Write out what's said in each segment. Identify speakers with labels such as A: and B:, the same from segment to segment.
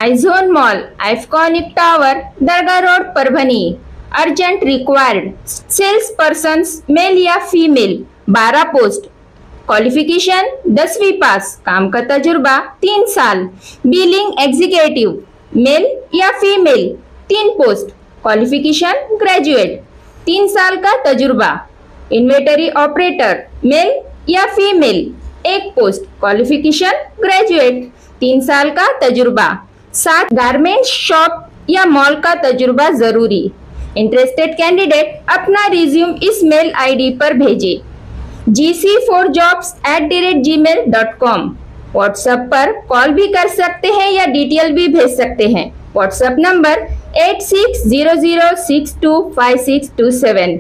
A: आइजोन mall, iconic tower, दरगाह road, Parbhani. Urgent required sales person, male या female, 12 post. Qualification 10वीं pass, काम का तजुर्बा 3 साल। बिलिंग एग्जीक्यूटिव, मेल या फीमेल, 3 पोस्ट। क्वालिफिकेशन ग्रेजुएट, 3 साल का तजुर्बा। इन्वेंटरी ऑपरेटर, मेल या फीमेल, 1 पोस्ट। क्वालिफिकेशन ग्रेजुएट, 3 साल का तजुर्बा। 7 गारमेंट शॉप या मॉल का तजुर्बा जरूरी। इंटरेस्टेड कैंडिडेट अपना रिज्यूम इस मेल आईडी पर भेजे gc4jobs@gmail.com। व्हाट्सएप पर कॉल भी कर सकते हैं या डिटेल भी भेज सकते हैं। WhatsApp number 8600625627।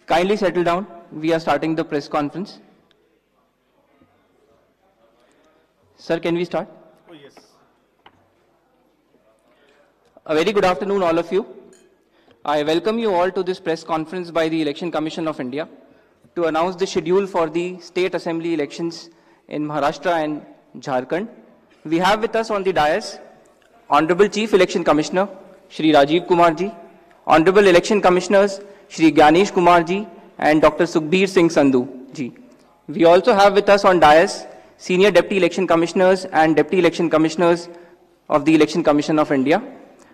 B: Kindly settle down. We are starting the press conference. Sir, can we start?
C: Oh, yes.
B: A very good afternoon, all of you. I welcome you all to this press conference by the Election Commission of India to announce the schedule for the state assembly elections in Maharashtra and Jharkhand. We have with us on the dais Honorable Chief Election Commissioner Shri Rajiv Kumar ji, Honorable Election Commissioners Shri Gyanesh Kumar ji and Dr. Sukhbir Singh Sandhu ji. We also have with us on dais Senior Deputy Election Commissioners and Deputy Election Commissioners of the Election Commission of India.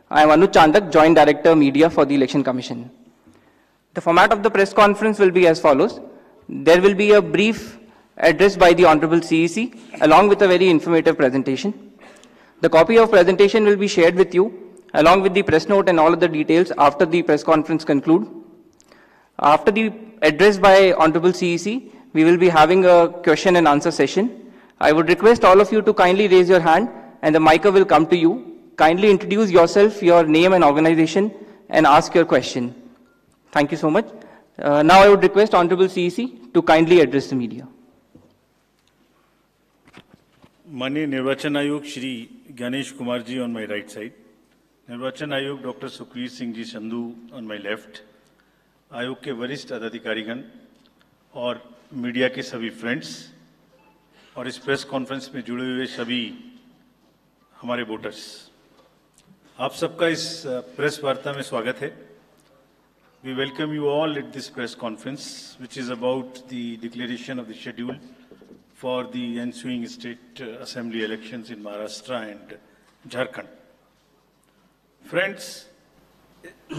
B: I am Anuj Chandak, Joint Director Media for the Election Commission. The format of the press conference will be as follows. There will be a brief address by the Honorable CEC along with a very informative presentation. The copy of presentation will be shared with you along with the press note and all of the details after the press conference conclude. After the address by Honorable CEC, we will be having a question and answer session. I would request all of you to kindly raise your hand and the mic will come to you. Kindly introduce yourself, your name and organization and ask your question. Thank you so much. Now I would request Honorable CEC to kindly address the media.
C: माननीय निर्वाचन आयोग Shri Ganesh Kumar ji on my right side, निर्वाचन आयोग doctor Sukhbir Singh ji Sandhu on my left, आयोग के वरिष्ठ अधिकारीगण और मीडिया के सभी फ्रेंड्स और इस प्रेस कॉन्फ्रेंस में जुड़े हुए सभी हमारे वोटर्स, आप सबका इस प्रेस वार्ता में स्वागत है। We welcome you all at this press conference, which is about the declaration of the schedule for the ensuing state assembly elections in Maharashtra and Jharkhand. Friends,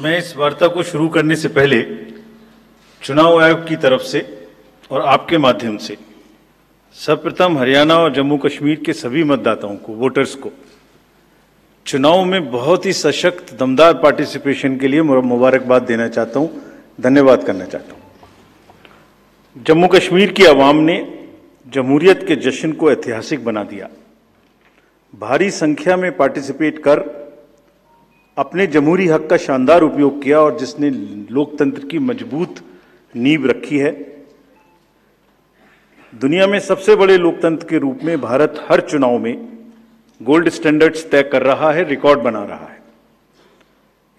C: मैं इस वार्ता को शुरू करने से पहले चुनाव आयोग की तरफ से और आपके माध्यम से सर्वप्रथम हरियाणा और जम्मू कश्मीर के सभी मतदाताओं को, वोटर्स को चुनाव में बहुत ही सशक्त दमदार पार्टिसिपेशन के लिए मुबारकबाद देना चाहता हूं, धन्यवाद करना चाहता हूं। जम्मू कश्मीर की आवाम ने जमहूरियत के जश्न को ऐतिहासिक बना दिया। भारी संख्या में पार्टिसिपेट कर अपने जमहूरी हक का शानदार उपयोग किया और जिसने लोकतंत्र की मजबूत नींव रखी है। दुनिया में सबसे बड़े लोकतंत्र के रूप में भारत हर चुनाव में गोल्ड स्टैंडर्ड्स तय कर रहा है, रिकॉर्ड बना रहा है।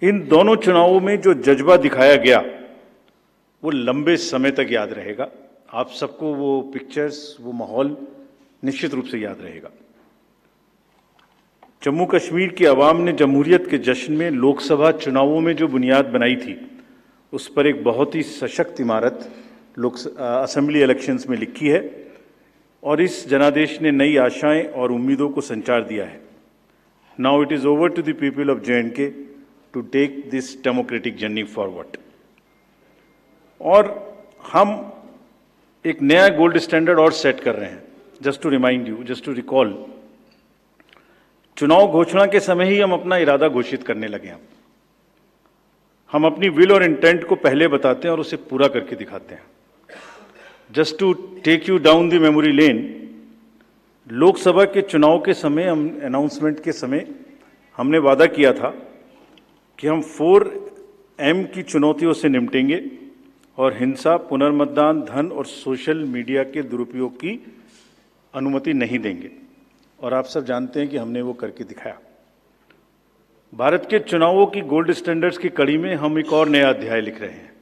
C: इन दोनों चुनावों में जो जज्बा दिखाया गया वो लंबे समय तक याद रहेगा। आप सबको वो पिक्चर्स, वो माहौल निश्चित रूप से याद रहेगा। जम्मू कश्मीर की आवाम ने जमहूरियत के जश्न में लोकसभा चुनावों में जो बुनियाद बनाई थी, उस पर एक बहुत ही सशक्त इमारत असेंबली इलेक्शंस में लिखी है और इस जनादेश ने नई आशाएं और उम्मीदों को संचार दिया है। Now it is over to the people of J&K to take this democratic journey forward. और हम एक नया गोल्ड स्टैंडर्ड और सेट कर रहे हैं। Just to remind you, just to recall, चुनाव घोषणा के समय ही हम अपना इरादा घोषित करने लगे हैं। हम अपनी विल और इंटेंट को पहले बताते हैं और उसे पूरा करके दिखाते हैं। Just to take you down the memory lane, Lok Sabha के चुनाव के समय, हम अनाउंसमेंट के समय हमने वादा किया था कि हम 4M की चुनौतियों से निपटेंगे और हिंसा, पुनर्मतदान, धन और सोशल मीडिया के दुरुपयोग की अनुमति नहीं देंगे। और आप सब जानते हैं कि हमने वो करके दिखाया। भारत के चुनावों की गोल्ड स्टैंडर्ड्स की कड़ी में हम एक और नया अध्याय लिख रहे हैं।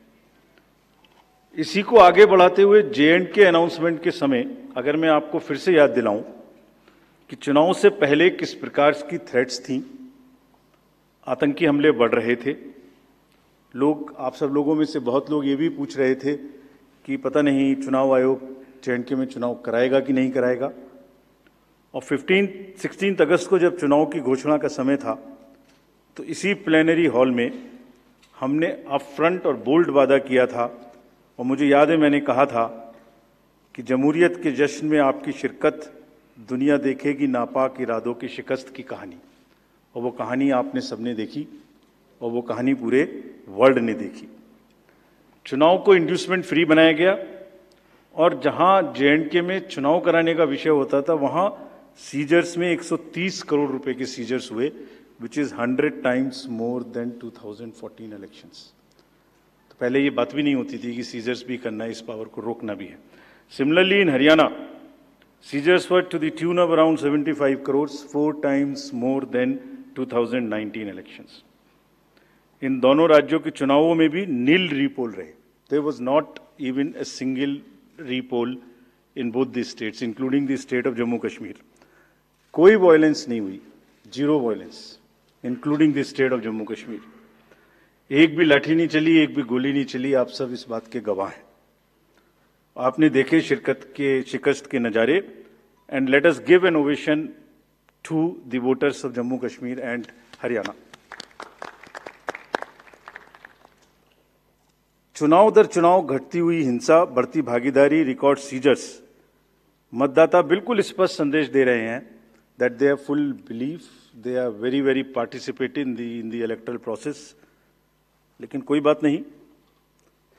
C: इसी को आगे बढ़ाते हुए J&K अनाउंसमेंट के समय अगर मैं आपको फिर से याद दिलाऊं कि चुनाव से पहले किस प्रकार की थ्रेट्स थी, आतंकी हमले बढ़ रहे थे। लोग, आप सब लोगों में से बहुत लोग ये भी पूछ रहे थे कि पता नहीं चुनाव आयोग J&K में चुनाव कराएगा कि नहीं कराएगा। और 16 अगस्त को जब चुनाव की घोषणा का समय था तो इसी प्लेनरी हॉल में हमने अप फ्रंट और बोल्ड वादा किया था। और मुझे याद है मैंने कहा था कि जमहूरियत के जश्न में आपकी शिरकत दुनिया देखेगी नापाक इरादों की शिकस्त की कहानी। और वो कहानी आपने सबने देखी और वो कहानी पूरे वर्ल्ड ने देखी। चुनाव को इंड्यूसमेंट फ्री बनाया गया और जहां J&K में चुनाव कराने का विषय होता था वहां सीजर्स में 130 करोड़ रुपए के सीजर्स हुए, which is 100 times more then 2014 elections. तो पहले ये बात भी नहीं होती थी कि सीजर्स भी करना है, इस पावर को रोकना भी है। Similarly in Haryana, seizures were to the tune of around 75 crore, 4 times more than 2019 elections. इन दोनों राज्यों के चुनावों में भी नील रीपोल रहे। There was not even a single repoll in both the states, including the state of Jammu Kashmir. कोई वायलेंस नहीं हुई, zero violence, including the state of Jammu Kashmir. एक भी लाठी नहीं चली, एक भी गोली नहीं चली। आप सब इस बात के गवाह हैं। आपने देखे शिकस्त के नजारे। And let us give an ovation to the voters of Jammu Kashmir and Haryana. चुनाव दर चुनाव घटती हुई हिंसा, बढ़ती भागीदारी, रिकॉर्ड सीजर्स, मतदाता बिल्कुल स्पष्ट संदेश दे रहे हैं that they have full belief, they are very participate in the electoral process। लेकिन कोई बात नहीं,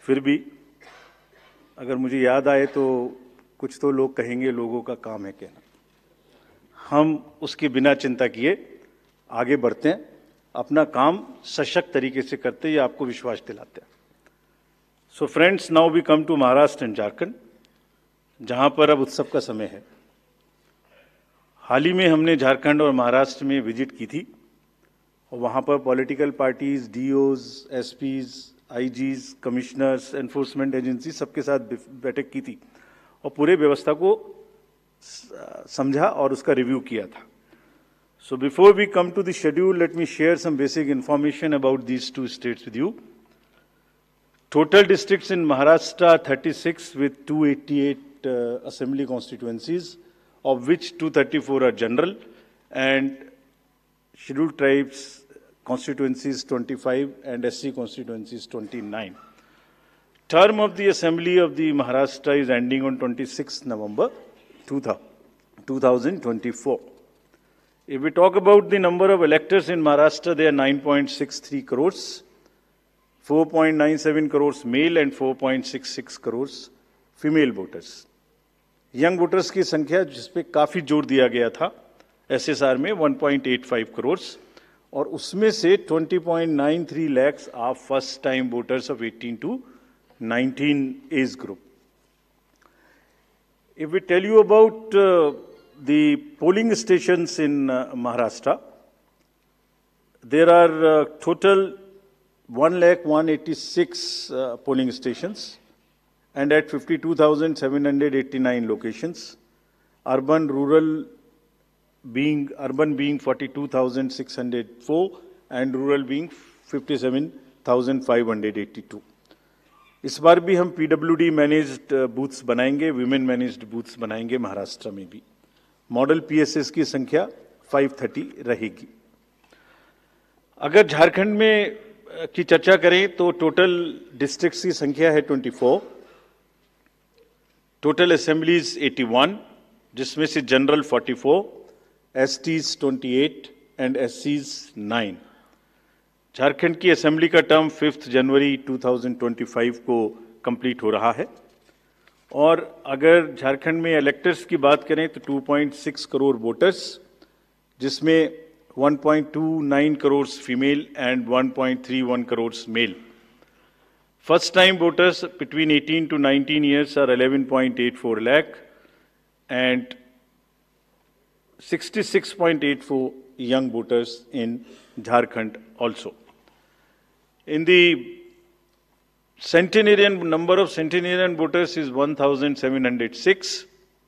C: फिर भी अगर मुझे याद आए तो कुछ तो लोग कहेंगे लोगों का काम है कहना। हम उसके बिना चिंता किए आगे बढ़ते हैं, अपना काम सशक्त तरीके से करते हैं, ये आपको विश्वास दिलाते हैं। So friends, now we come to Maharashtra and Jharkhand, जहां पर अब उत्सव का समय है। हाल ही में हमने झारखंड और महाराष्ट्र में विजिट की थी और वहाँ पर political parties, DOs, SPs, IGs, commissioners, enforcement agency सबके साथ बैठक की थी और पूरे व्यवस्था को समझा और उसका रिव्यू किया था। So before we come to the schedule, let me share some basic information about these two states with you. Total districts in Maharashtra are 36 with 288 assembly constituencies, of which 234 are general, and scheduled tribes constituencies 25 and SC constituencies 29. Term of the Assembly of the Maharashtra is ending on 26 November 2024. If we talk about the number of electors in Maharashtra, they are 9.63 crores. 4.97 crores male and 4.66 crores female voters. Young voters की संख्या जिस पे काफी जोर दिया गया था SSR में 1.85 करोड़ और उसमें से 20.93 lakhs are first time voters of 18 to 19 age group. If we tell you about the polling stations in Maharashtra, there are total 1,186 polling stations and at 52,789 locations. Urban being 42,604 and rural being 57,582. इस बार भी हम PWD managed booths बनाएंगे, women managed booths बनाएंगे महाराष्ट्र में भी। Model PSS की संख्या 530 रहेगी। अगर झारखंड में की चर्चा करें तो टोटल डिस्ट्रिक्ट्स की संख्या है 24, टोटल असेंबलीज 81 जिसमें से जनरल 44, एसटीज 28 एंड एससीज 9। झारखंड की असेंबली का टर्म 5 जनवरी 2025 को कंप्लीट हो रहा है और अगर झारखंड में इलेक्टर्स की बात करें तो 2.6 करोड़ वोटर्स, जिसमें 1.29 crore female and 1.31 crore male. First time voters between 18 to 19 years are 11.84 lakh and 66.84 young voters in Jharkhand also. In the centenarian, number of centenarian voters is 1,706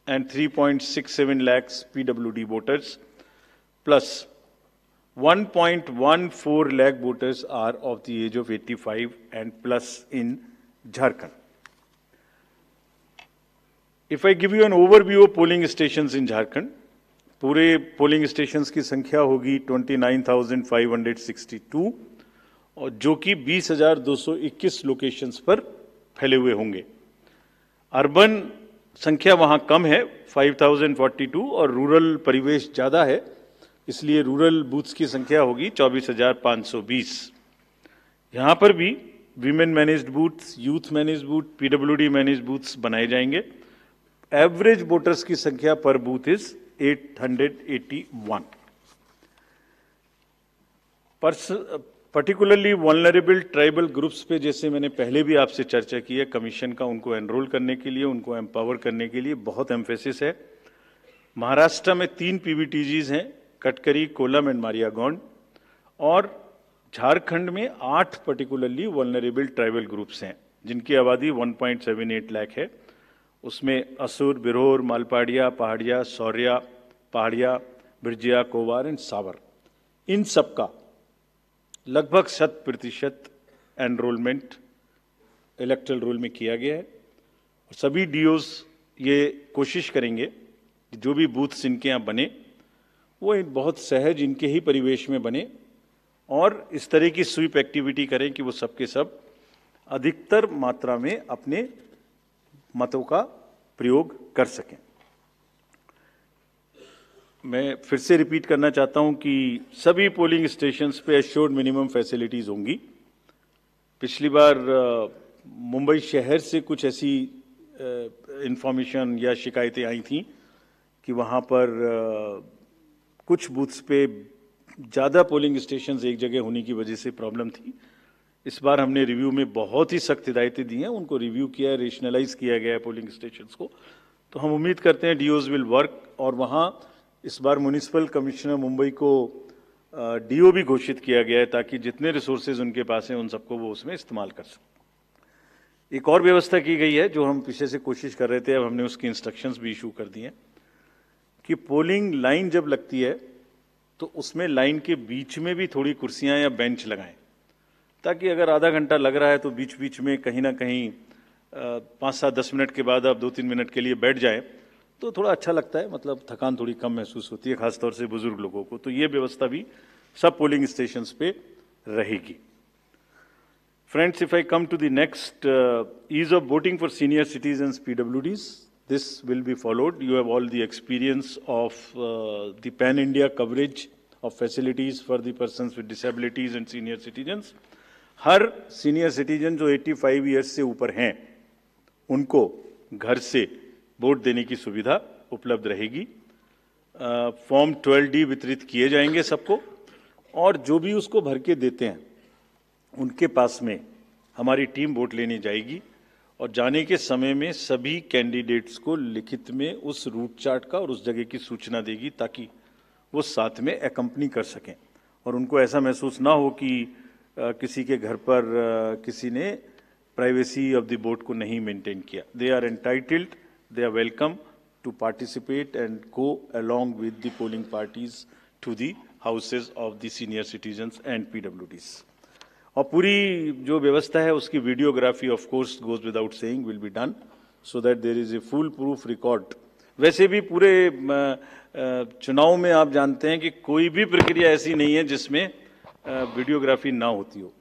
C: and 3.67 lakhs PWD voters, plus 1.14 lakh voters are of the age of 85 and plus in Jharkhand. If I give you an overview of polling stations in Jharkhand, पूरे polling stations की संख्या होगी 29,562 और जो कि 20,221 locations पर फैले हुए होंगे। अर्बन संख्या वहां कम है 5,042 और रूरल परिवेश ज्यादा है, इसलिए रूरल बूथ्स की संख्या होगी 24,520। यहां पर भी women managed booths, youth managed booth, PWD managed booths बनाए जाएंगे। एवरेज वोटर्स की संख्या पर booth is 881। Particularly vulnerable tribal groups पे जैसे मैंने पहले भी आपसे चर्चा की है, कमीशन का उनको एनरोल करने के लिए, उनको एम्पावर करने के लिए बहुत एम्फेसिस है। महाराष्ट्र में 3 पीवीटीजीज हैं, कटकरी, कोलम एंड मारियागौंड, और झारखंड में 8 पर्टिकुलरली वल्नरेबल ट्राइबल ग्रुप्स हैं जिनकी आबादी 1.78 लाख है। उसमें असुर, बिरहोर, मालपाड़िया, पहाड़िया, सौर्या, पहाड़िया, बिरजिया, कोवार एंड सावर, इन सबका लगभग 100% एनरोलमेंट इलेक्टरल रोल में किया गया है। और सभी डीओज ये कोशिश करेंगे कि जो भी बूथ्स इनके यहाँ बने वो बहुत सहज इनके ही परिवेश में बने और इस तरह की स्वीप एक्टिविटी करें कि वो सबके सब अधिकतर मात्रा में अपने मतों का प्रयोग कर सकें। मैं फिर से रिपीट करना चाहता हूं कि सभी पोलिंग स्टेशंस पे एश्योर्ड मिनिमम फैसिलिटीज होंगी। पिछली बार मुंबई शहर से कुछ ऐसी इंफॉर्मेशन या शिकायतें आई थी कि वहां पर कुछ बूथ्स पे ज़्यादा पोलिंग स्टेशंस एक जगह होने की वजह से प्रॉब्लम थी। इस बार हमने रिव्यू में बहुत ही सख्त हिदायतें दी हैं, उनको रिव्यू किया है, रेशनलाइज किया गया है पोलिंग स्टेशंस को। तो हम उम्मीद करते हैं डीओज विल वर्क, और वहाँ इस बार म्युनिसिपल कमिश्नर मुंबई को डीओ भी घोषित किया गया है ताकि जितने रिसोर्सेज उनके पास हैं उन सबको वो उसमें इस्तेमाल कर सकें। एक और व्यवस्था की गई है जो हम पीछे से कोशिश कर रहे थे, अब हमने उसकी इंस्ट्रक्शंस भी इशू कर दिए हैं कि पोलिंग लाइन जब लगती है तो उसमें लाइन के बीच में भी थोड़ी कुर्सियां या बेंच लगाएं, ताकि अगर आधा घंटा लग रहा है तो बीच बीच में कहीं ना कहीं 5-7-10 मिनट के बाद आप 2-3 मिनट के लिए बैठ जाएं तो थोड़ा अच्छा लगता है, मतलब थकान थोड़ी कम महसूस होती है, खासतौर से बुजुर्ग लोगों को। तो ये व्यवस्था भी सब पोलिंग स्टेशंस पे रहेगी। Friends, if I come to the next, ease of voting for senior citizens PWDs, this will be followed. You have all the experience of the pan-India coverage of facilities for the persons with disabilities and senior citizens. Her senior citizen जो 85 years से ऊपर हैं, उनको घर से vote देने की सुविधा उपलब्ध रहेगी। फॉर्म 12D वितरित किए जाएंगे सबको, और जो भी उसको भर के देते हैं उनके पास में हमारी टीम वोट लेने जाएगी और जाने के समय में सभी कैंडिडेट्स को लिखित में उस रूट चार्ट का और उस जगह की सूचना देगी ताकि वो साथ में एकम्पनी कर सकें और उनको ऐसा महसूस ना हो कि किसी के घर पर किसी ने प्राइवेसी ऑफ द वोट को नहीं मेंटेन किया। They are entitled, they are welcome to participate and go along with the polling parties to the houses of the senior citizens and PWDs. और पूरी जो व्यवस्था है उसकी videography of course goes without saying will be done so that there is a full proof record. वैसे भी पूरे चुनाव में आप जानते हैं कि कोई भी प्रक्रिया ऐसी नहीं है जिसमें वीडियोग्राफी ना होती हो,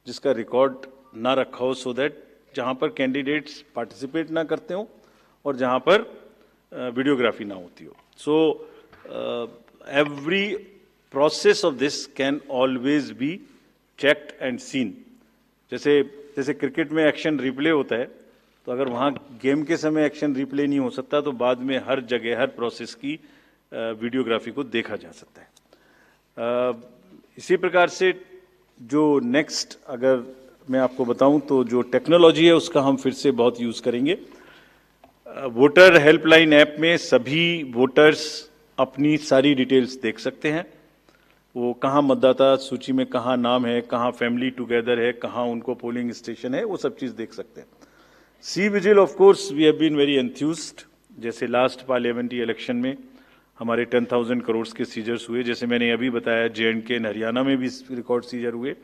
C: जिसका रिकॉर्ड ना रखा हो, सो दैट जहां पर कैंडिडेट्स पार्टिसिपेट ना करते हो और जहां पर वीडियोग्राफी ना होती हो. So every process of this can always be checked and seen. जैसे क्रिकेट में एक्शन रिप्ले होता है, तो अगर वहाँ गेम के समय एक्शन रिप्ले नहीं हो सकता तो बाद में हर जगह हर प्रोसेस की वीडियोग्राफी को देखा जा सकता है. इसी प्रकार से जो नेक्स्ट अगर मैं आपको बताऊं तो जो टेक्नोलॉजी है उसका हम फिर से बहुत यूज़ करेंगे. वोटर हेल्पलाइन ऐप में सभी वोटर्स अपनी सारी डिटेल्स देख सकते हैं. वो कहाँ मतदाता सूची में कहाँ नाम है, कहाँ फैमिली टुगेदर है, कहाँ उनको पोलिंग स्टेशन है, वो सब चीज़ देख सकते हैं. C vigil of course we have been very enthused. जैसे लास्ट पार्लियामेंट्री इलेक्शन में हमारे 10,000 करोड़ के सीजर्स हुए, जैसे मैंने अभी बताया J&K एंड हरियाणा में भी रिकॉर्ड सीजर हुए.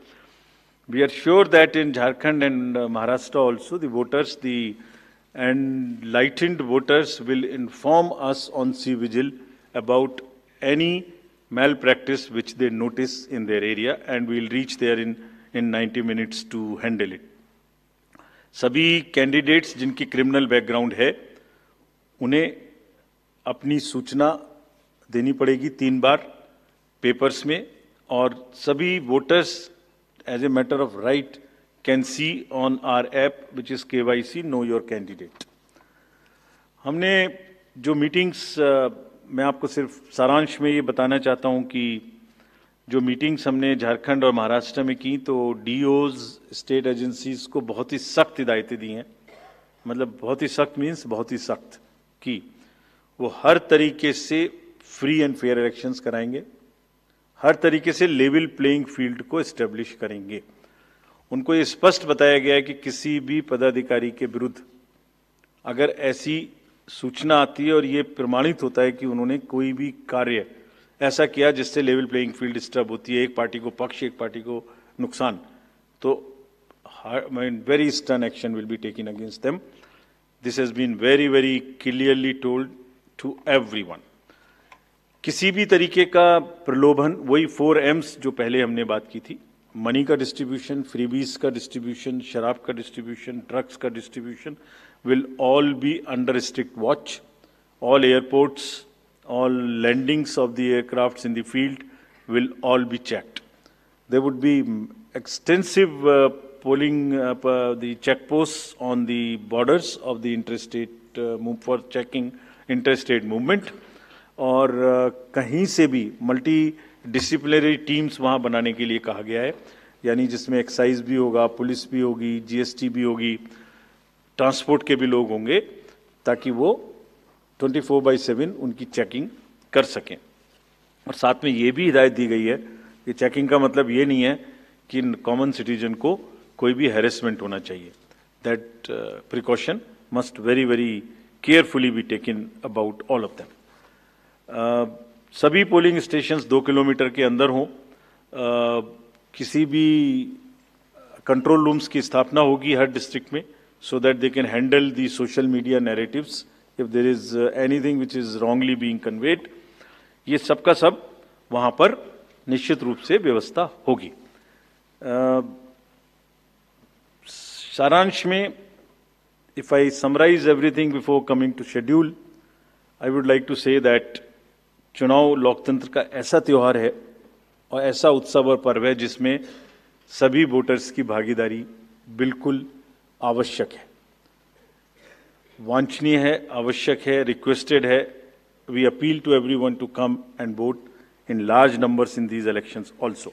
C: We are sure that in Jharkhand and Maharashtra also the voters the enlightened voters will inform us on C-Vigil about any malpractice which they notice in their area, and we will reach there in 90 minutes to handle it. सभी candidates जिनकी criminal background है उन्हें अपनी सूचना देनी पड़ेगी 3 बार papers में, और सभी voters as a matter of right can see on our app which is KYC Know Your Candidate. हमने जो मीटिंग्स मैं आपको सिर्फ सारांश में ये बताना चाहता हूँ कि जो मीटिंग्स हमने झारखंड और महाराष्ट्र में की तो डीओज स्टेट एजेंसीज को बहुत ही सख्त हिदायतें दी हैं. मतलब बहुत ही सख्त मीन्स बहुत ही सख्त कि वो हर तरीके से फ्री एंड फेयर इलेक्शंस कराएंगे, हर तरीके से लेवल प्लेइंग फील्ड को एस्टेब्लिश करेंगे. उनको ये स्पष्ट बताया गया है कि किसी भी पदाधिकारी के विरुद्ध अगर ऐसी सूचना आती है और ये प्रमाणित होता है कि उन्होंने कोई भी कार्य ऐसा किया जिससे लेवल प्लेइंग फील्ड डिस्टर्ब होती है, एक पार्टी को पक्ष एक पार्टी को नुकसान, तो very stern action will be taken against them. This has been very very clearly told to everyone. किसी भी तरीके का प्रलोभन, वही 4 M's जो पहले हमने बात की थी, मनी का डिस्ट्रीब्यूशन, फ्रीबीज का डिस्ट्रीब्यूशन, शराब का डिस्ट्रीब्यूशन, ड्रग्स का distribution will all be under strict watch. All airports, all landings of the aircrafts in the field will all be checked. There would be extensive polling, the checkposts on the borders of the interstate for checking interstate movement. और कहीं से भी multi disciplinary teams वहाँ बनाने के लिए कहा गया है, यानी जिसमें एक्साइज भी होगा, पुलिस भी होगी, जीएसटी भी होगी, ट्रांसपोर्ट के भी लोग होंगे, ताकि वो 24/7 उनकी चेकिंग कर सकें. और साथ में ये भी हिदायत दी गई है कि चेकिंग का मतलब ये नहीं है कि कॉमन सिटीजन को कोई भी हैरेसमेंट होना चाहिए. That precaution must very very carefully be taken about all of them. सभी पोलिंग स्टेशंस 2 किलोमीटर के अंदर हों. किसी भी कंट्रोल रूम्स की स्थापना होगी हर डिस्ट्रिक्ट में, so that they can handle the social media narratives if there is anything which is wrongly being conveyed. ये सब का सब वहाँ पर निश्चित रूप से व्यवस्था होगी. सारांश में, if I summarize everything before coming to schedule, I would like to say that चुनाव लोकतंत्र का ऐसा त्योहार है और ऐसा उत्सव और पर्व है जिसमें सभी वोटर्स की भागीदारी बिल्कुल आवश्यक है, वांछनीय है, आवश्यक है, रिक्वेस्टेड है. We appeal to everyone to come and vote in large numbers in these elections also.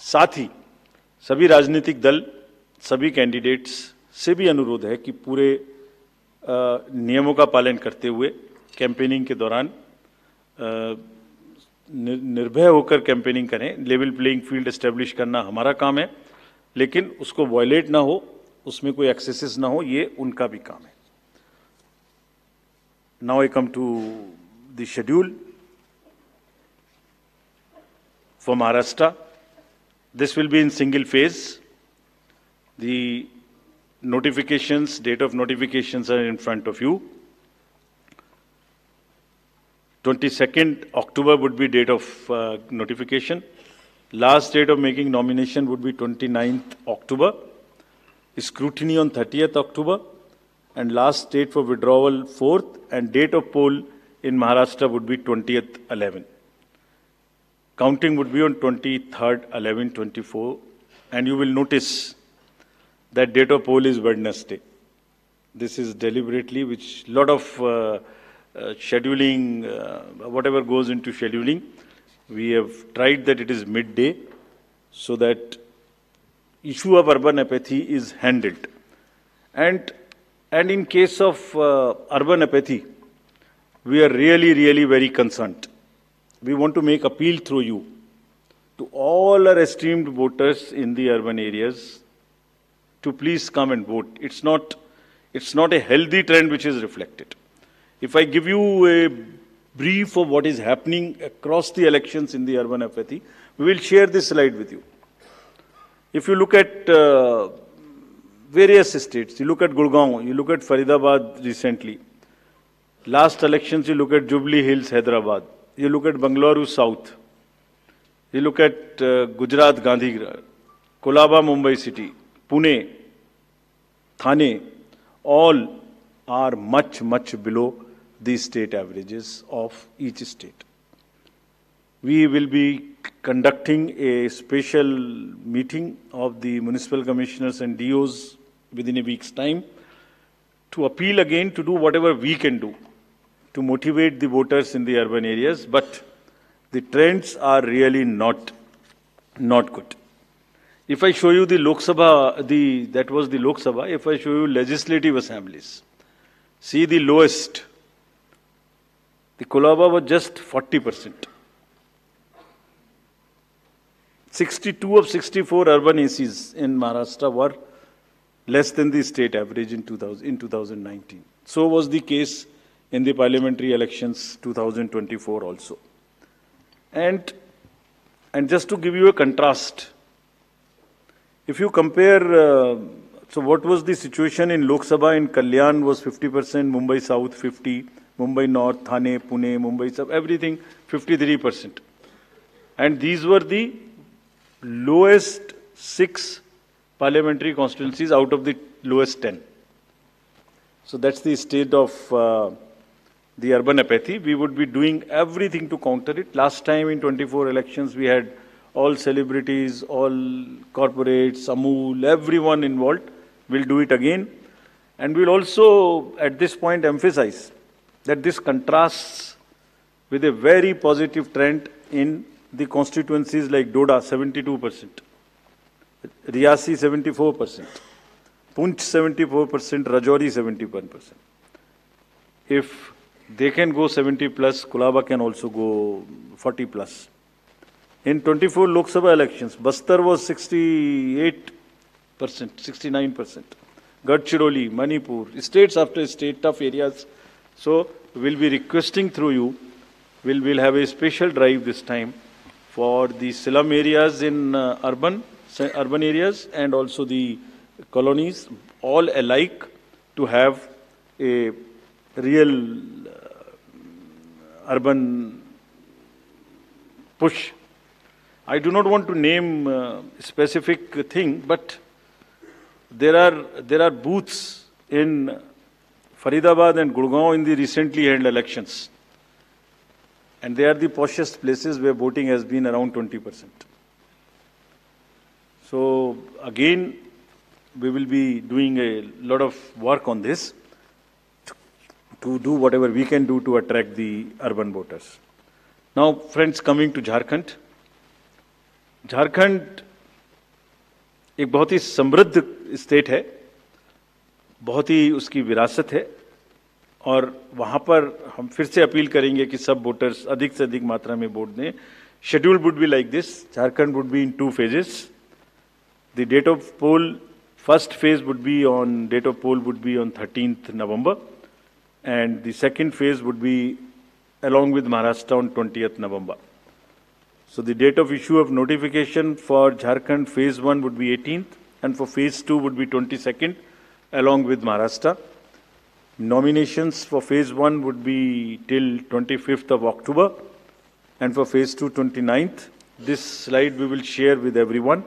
C: साथ ही सभी राजनीतिक दल, सभी कैंडिडेट्स से भी अनुरोध है कि पूरे नियमों का पालन करते हुए कैंपेनिंग के दौरान निर्भय होकर कैंपेनिंग करें. लेवल प्लेइंग फील्ड एस्टेब्लिश करना हमारा काम है, लेकिन उसको वायलेट ना हो, उसमें कोई एक्सेसेस ना हो, ये उनका भी काम है. Now I come to the schedule for Maharashtra. This will be in single phase. The notifications, date of notifications are in front of you. 22nd October would be date of notification. Last date of making nomination would be 29th October. Scrutiny on 30th October. and last date for withdrawal 4th, and date of poll in Maharashtra would be 20th 11. Counting would be on 23rd 11/24, and you will notice that date of poll is Wednesday. This is deliberately, which lot of scheduling, whatever goes into scheduling, we have tried that it is midday, so that issue of urban apathy is handled. And in case of urban apathy, we are really very concerned. We want to make appeal through you to all our esteemed voters in the urban areas to please come and vote. It's not a healthy trend which is reflected. If I give you a brief of what is happening across the elections in the urban apathy, we will share this slide with you. If you look at various states, you look at Gurgaon, you look at Faridabad recently. Last elections, you look at Jubilee Hills, Hyderabad. You look at Bangalore South. You look at Gujarat, Gandhigram, Kolaba, Mumbai City, Pune, Thane, all are much below the state averages of each state. We will be conducting a special meeting of the municipal commissioners and DOs within a week's time to appeal again to do whatever we can do to motivate the voters in the urban areas, but the trends are really not good. If I show you the Lok Sabha, that was the Lok Sabha. If I show you legislative assemblies, see the lowest. The Kolaba was just 40%. 62 of 64 urban ACs in Maharashtra were less than the state average in 2019. So was the case in the parliamentary elections 2024 also. And just to give you a contrast, if you compare, so what was the situation in Lok Sabha in Kalyan was 50%, Mumbai South 50%, Mumbai North, Thane, Pune, Mumbai South, everything 53%. And these were the lowest 6 parliamentary constituencies out of the lowest 10. So that's the state of the urban apathy. We would be doing everything to counter it. Last time in 24 elections, we had all celebrities, all corporates, Amul, everyone involved. We'll do it again. And we'll also, at this point, emphasize that this contrasts with a very positive trend in the constituencies like Doda, 72%, Riyasi, 74%, Punch, 74%, Rajouri, 71%. If they can go 70 plus, Kolaba can also go 40 plus. In 24 Lok Sabha elections, Bastar was 68%, 69%. Gadchiroli, Manipur, states after state, tough areas. So we'll be requesting through you, we'll have a special drive this time for the slum areas in urban areas and also the colonies, all alike, to have a real urban push. I do not want to name a specific thing, but there are booths in Faridabad and Gurgaon in the recently held elections. And they are the poshest places where voting has been around 20%. So again, we will be doing a lot of work on this to do whatever we can do to attract the urban voters. Now, friends, coming to Jharkhand. Jharkhand एक बहुत ही समृद्ध state है, बहुत ही उसकी विरासत है, और वहाँ पर हम फिर से अपील करेंगे कि सब वोटर्स अधिक से अधिक मात्रा में वोट दें. Schedule would be like this. Jharkhand would be in 2 phases. The date of poll, first phase would be on, date of poll would be on 13th November, and the second phase would be along with Maharashtra on 20th November. So the date of issue of notification for Jharkhand phase 1 would be 18th, and for phase 2 would be 22nd, along with Maharashtra. Nominations for phase 1 would be till 25th of October, and for phase 2, 29th. This slide we will share with everyone.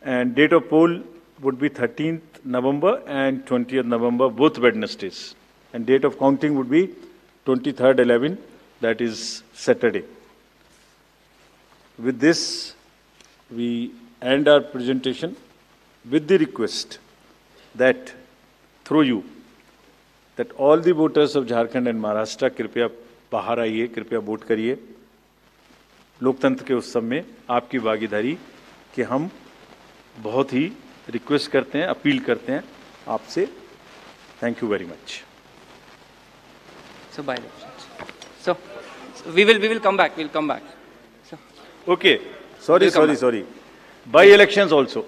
C: And date of poll would be 13th November and 20th November, both Wednesdays. And date of counting would be 23rd 11, that is Saturday. With this, we end our presentation with the request that through you, that all the voters of Jharkhand and Maharashtra कृपया बाहर आइए, कृपया vote करिए। लोकतंत्र के उत्सव में आपकी भागीदारी कि हम बहुत ही रिक्वेस्ट करते हैं, अपील करते हैं आपसे। Thank you very much.
B: So by elections. So we will come back. We'll come back. So,
C: okay. Sorry. By elections also.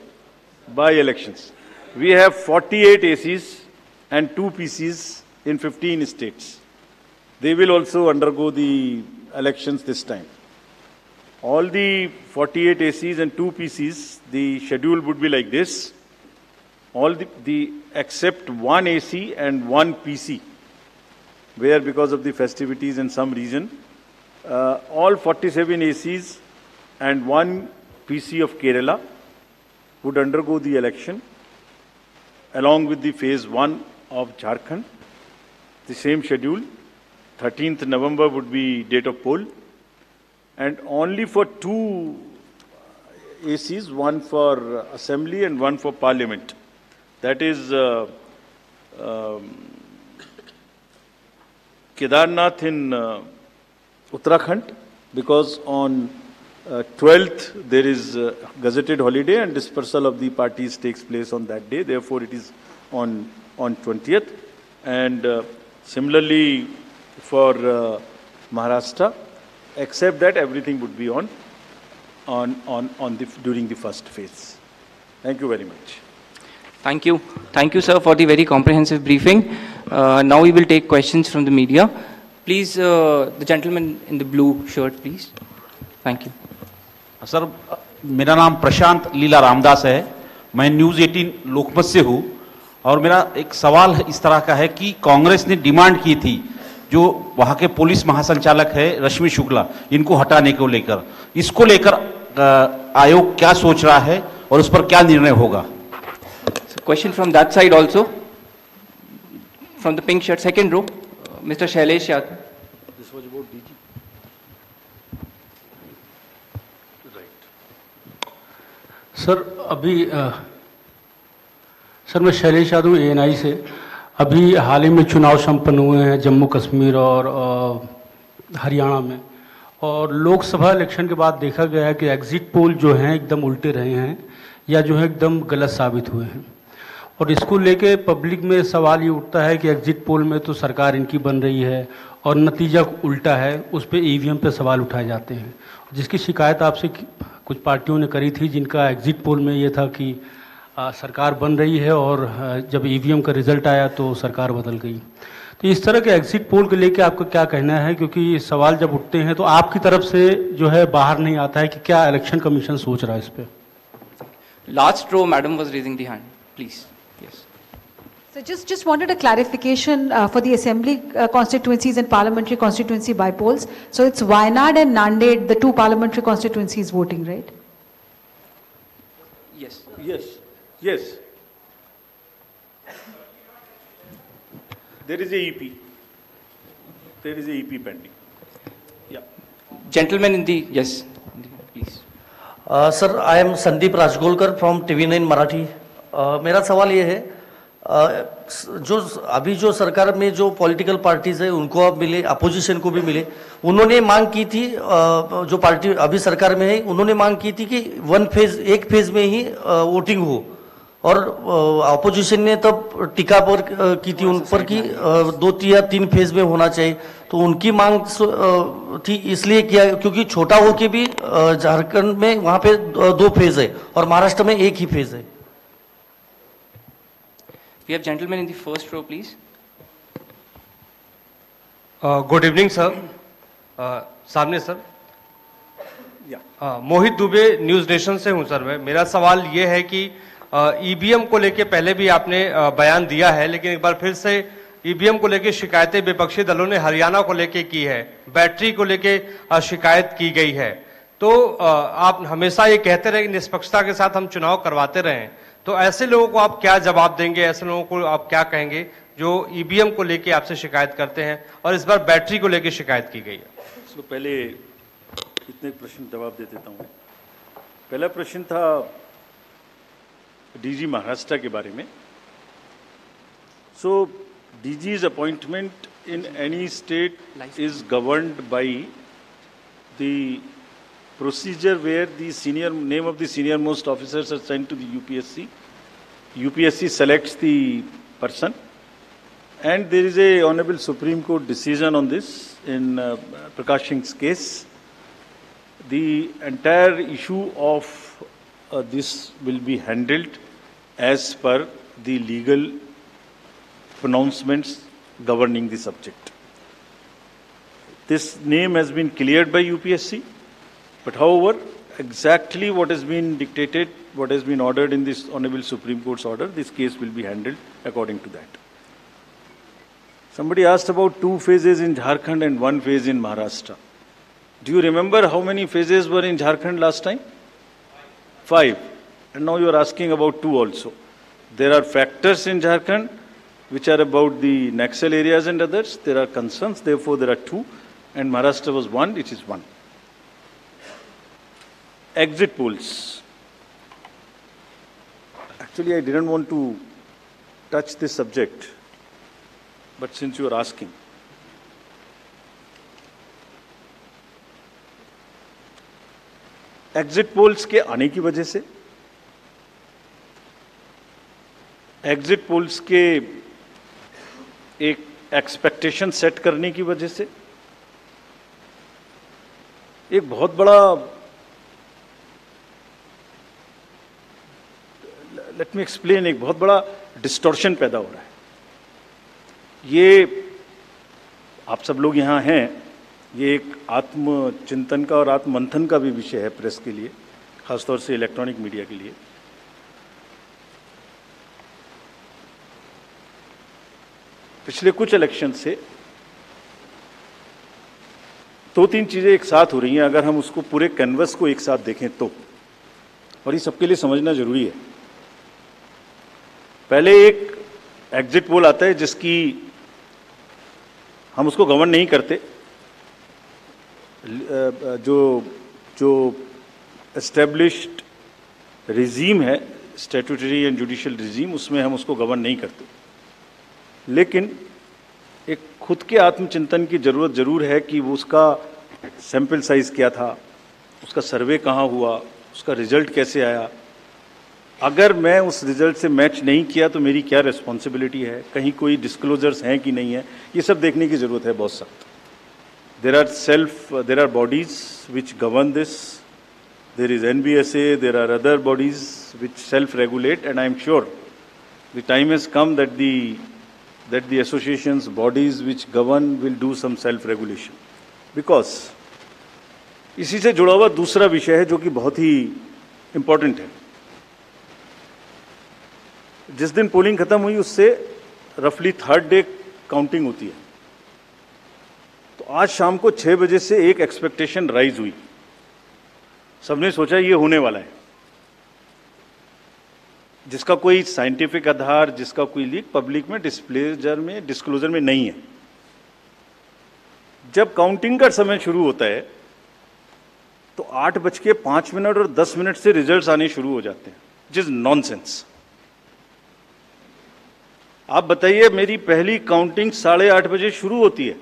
C: By elections. We have 48 ACs and 2 PCs in 15 states. They will also undergo the elections this time. All the 48 ACs and 2 PCs, the schedule would be like this. All the except 1 AC and 1 PC, where because of the festivities and some reason, all 47 ACs and 1 PC of Kerala would undergo the election along with the phase 1 of Jharkhand. The same schedule, 13th November would be date of poll, and only for 2 ACs, one for assembly and one for parliament. That is Kedarnath in Uttarakhand, because on 12th there is gazetted holiday and dispersal of the parties takes place on that day. Therefore, it is on 20th. And similarly for Maharashtra, except that everything would be during the first phase. Thank you very much.
B: thank you, sir, for the very comprehensive briefing. Now we will take questions from the media. Please, the gentleman in the blue shirt, please. Thank you.
D: Sir, मेरा नाम प्रशांत लीला रामदास है। मैं news 18 लोकमत से हूँ और मेरा एक सवाल इस तरह का है कि कांग्रेस ने डिमांड की थी जो वहाँ के पुलिस महासंचालक है रश्मि शुक्ला, इनको हटाने को लेकर, इसको लेकर आयोग क्या सोच रहा है और उस पर क्या निर्णय होगा?
B: Question from that side also, from the pink shirt, second row, Mr. Shailesh Yadav.
C: This was about DG.
E: Sir sir मैं शैलेश यादव ANI से। अभी हाल ही में चुनाव संपन्न हुए हैं जम्मू कश्मीर और हरियाणा में, और लोकसभा इलेक्शन के बाद देखा गया है कि एग्जिट पोल जो हैं एकदम उल्टे रहे हैं या जो है एकदम गलत साबित हुए हैं, और इसको लेके पब्लिक में सवाल ये उठता है कि एग्जिट पोल में तो सरकार इनकी बन रही है और नतीजा उल्टा है, उस पर EVM पे सवाल उठाए जाते हैं, जिसकी शिकायत आपसे कुछ पार्टियों ने करी थी जिनका एग्जिट पोल में ये था कि सरकार बन रही है और जब EVM का रिजल्ट आया तो सरकार बदल गई। तो इस तरह के एग्जिट पोल को लेके आपका क्या कहना है, क्योंकि सवाल जब उठते हैं तो आपकी तरफ से जो है बाहर नहीं आता है कि क्या इलेक्शन कमीशन सोच रहा है इस पर?
B: Last row, madam was raising the hand. Please. Yes.
F: So just wanted a clarification for the assembly constituencies and parliamentary constituency by polls. So it's Wayanad and Nanded, the 2 parliamentary constituencies voting, right?
B: Yes.
C: Yes. There is a EP. There is a EP pending. Yeah.
B: Gentleman in the, yes, please.
G: Sir, I am Sandeep Rajgolkar from TV9 Marathi. मेरा सवाल ये है, जो अभी जो सरकार में जो पॉलिटिकल पार्टीज है उनको अब मिले, अपोजिशन को भी मिले, उन्होंने मांग की थी, जो पार्टी अभी सरकार में है उन्होंने मांग की थी कि एक फेज में ही वोटिंग हो, और अपोजिशन ने तब टीका पर की थी उन पर कि 2 या 3 फेज में होना चाहिए। तो उनकी मांग थी इसलिए किया क्योंकि छोटा हो के भी झारखंड में वहां पे 2 फेज है और महाराष्ट्र में 1 ही फेज है।
B: We have gentleman in the first row, please.
H: Good evening sir. सामने सर। मोहित दुबे न्यूज नेशन से हूं सर। मेरा सवाल ये है कि EVM को लेके पहले भी आपने बयान दिया है, लेकिन एक बार फिर से EVM को लेके शिकायतें विपक्षी दलों ने हरियाणा को लेके की है, बैटरी को लेके शिकायत की गई है। तो आप हमेशा ये कहते रहे कि निष्पक्षता के साथ हम चुनाव करवाते रहे, तो ऐसे लोगों को आप क्या जवाब देंगे, ऐसे लोगों को आप क्या कहेंगे जो ईवीएम को लेके आपसे शिकायत करते हैं और इस बार बैटरी को लेके शिकायत की गई है?
C: तो पहले इतने प्रश्न जवाब दे देता हूँ। पहला प्रश्न था डीजी महाराष्ट्र के बारे में। सो DG's appointment in any state is governed by the procedure where the name of the senior most officers are sent to the UPSC. UPSC selects the person, and there is a Honorable Supreme Court decision on this in Prakash Singh's case. The entire issue of this will be handled as per the legal pronouncements governing the subject. This name has been cleared by UPSC, but however, exactly what has been dictated, what has been ordered in this Honorable Supreme Court's order, this case will be handled according to that. Somebody asked about 2 phases in Jharkhand and 1 phase in Maharashtra. Do you remember how many phases were in Jharkhand last time? 5. And now you are asking about 2 also. There are factors in Jharkhand which are about the Naxal areas and others. There are concerns, therefore there are 2, and Maharashtra was 1, which is 1. Exit polls. Actually, I didn't want to touch this subject, but since you are asking. Exit polls के आने की वजह से, exit polls के एक expectation set करने की वजह से एक बहुत बड़ा, लेट मी एक्सप्लेन, एक बहुत बड़ा डिस्टॉर्शन पैदा हो रहा है। ये आप सब लोग यहाँ हैं, ये एक आत्मचिंतन का और आत्ममंथन का भी विषय है प्रेस के लिए, खासतौर से इलेक्ट्रॉनिक मीडिया के लिए। पिछले कुछ इलेक्शन से 2-3 चीजें एक साथ हो रही हैं, अगर हम उसको पूरे कैनवस को एक साथ देखें तो, और ये सबके लिए समझना जरूरी है। पहले एक एग्जिट पोल आता है जिसकी हम उसको गवर्न नहीं करते, जो एस्टेब्लिश्ड रिजीम है, स्टैट्यूटरी एंड जुडिशियल रिजीम, उसमें हम उसको गवर्न नहीं करते। लेकिन एक खुद के आत्मचिंतन की जरूरत जरूर है कि वो उसका सैंपल साइज क्या था, उसका सर्वे कहाँ हुआ, उसका रिजल्ट कैसे आया। अगर मैं उस रिजल्ट से मैच नहीं किया तो मेरी क्या रिस्पॉन्सिबिलिटी है, कहीं कोई डिस्क्लोजर्स हैं कि नहीं है, ये सब देखने की जरूरत है बहुत सख्त। there are bodies which govern this. There is NBSA, there are other bodies which self-regulate, and I am sure the time has come that the associations, bodies which govern will do some self-regulation. Because इसी से जुड़ा हुआ दूसरा विषय है जो कि बहुत ही इंपॉर्टेंट है। जिस दिन पोलिंग खत्म हुई उससे रफली 3rd डे काउंटिंग होती है, तो आज शाम को 6 बजे से एक एक्सपेक्टेशन राइज हुई। सबने सोचा ये होने वाला है, जिसका कोई साइंटिफिक आधार, जिसका कोई लीक पब्लिक में डिस्क्लोजर में नहीं है। जब काउंटिंग का समय शुरू होता है तो 8:05 और 10 मिनट से रिजल्ट्स आने शुरू हो जाते हैं, विच इज नॉनसेंस। आप बताइए, मेरी पहली काउंटिंग 8:30 बजे शुरू होती है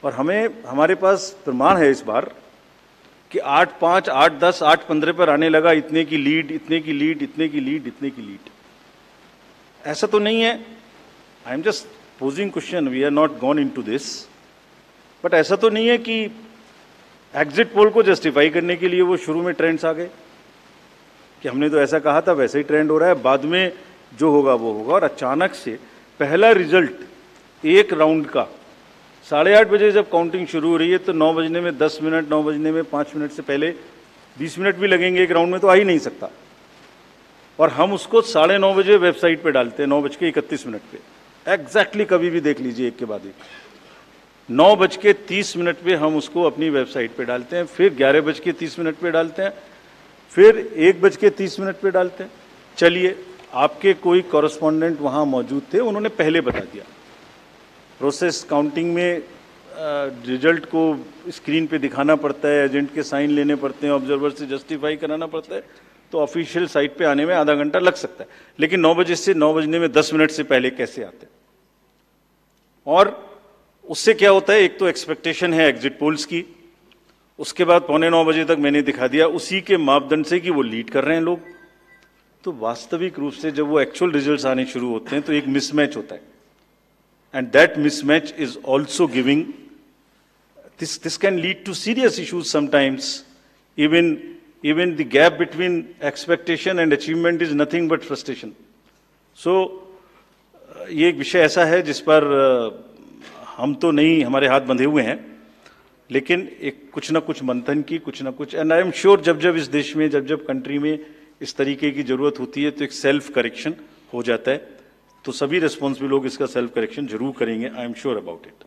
C: और हमारे पास प्रमाण है इस बार कि 8:05, 8:10, 8:15 पर आने लगा इतने की लीड, इतने की लीड, इतने की लीड, इतने की लीड। ऐसा तो नहीं है, I am just posing question, we are not gone into this, but ऐसा तो नहीं है कि एग्जिट पोल को जस्टिफाई करने के लिए वो शुरू में ट्रेंड्स आ गए कि हमने तो ऐसा कहा था, वैसे ही ट्रेंड हो रहा है, बाद में जो होगा वो होगा। और अचानक से पहला रिजल्ट एक राउंड का 8:30 बजे जब काउंटिंग शुरू हो रही है तो 9 बजने में 10 मिनट, 9 बजने में 5 मिनट से पहले 20 मिनट भी लगेंगे एक राउंड में, तो आ ही नहीं सकता। और हम उसको 9:30 बजे वेबसाइट पे डालते हैं, 9:31 पे। एग्जैक्टली कभी भी देख लीजिए, एक के बाद एक। 9:30 पे हम उसको अपनी वेबसाइट पे डालते हैं, फिर 11:30 पे डालते हैं, फिर 1:30 पे डालते हैं। चलिए, आपके कोई कॉरेस्पॉन्डेंट वहाँ मौजूद थे, उन्होंने पहले बता दिया। प्रोसेस काउंटिंग में रिजल्ट को स्क्रीन पे दिखाना पड़ता है, एजेंट के साइन लेने पड़ते हैं, ऑब्जर्वर से जस्टिफाई कराना पड़ता है, तो ऑफिशियल साइट पे आने में आधा घंटा लग सकता है। लेकिन 9 बजे से 9 बजने में 10 मिनट से पहले कैसे आते हैं? और उससे क्या होता है, एक तो एक्सपेक्टेशन है एग्जिट पोल्स की, उसके बाद 8:45 बजे तक मैंने दिखा दिया उसी के मापदंड से कि वो लीड कर रहे हैं लोग। तो वास्तविक रूप से जब वो एक्चुअल रिजल्ट्स आने शुरू होते हैं तो एक मिसमैच होता है, and that mismatch is also giving this can lead to serious issues sometimes. Even the gap between expectation and achievement is nothing but frustration. So ये एक विषय ऐसा है जिस पर हम तो नहीं, हमारे हाथ बंधे हुए हैं, लेकिन एक कुछ ना कुछ मंथन की, कुछ ना कुछ, एंड आई एम श्योर जब जब इस देश में, जब जब कंट्री में इस तरीके की जरूरत होती है तो एक सेल्फ करेक्शन हो जाता है। तो सभी रिस्पॉन्सिबल लोग इसका सेल्फ करेक्शन जरूर करेंगे, I am sure about it.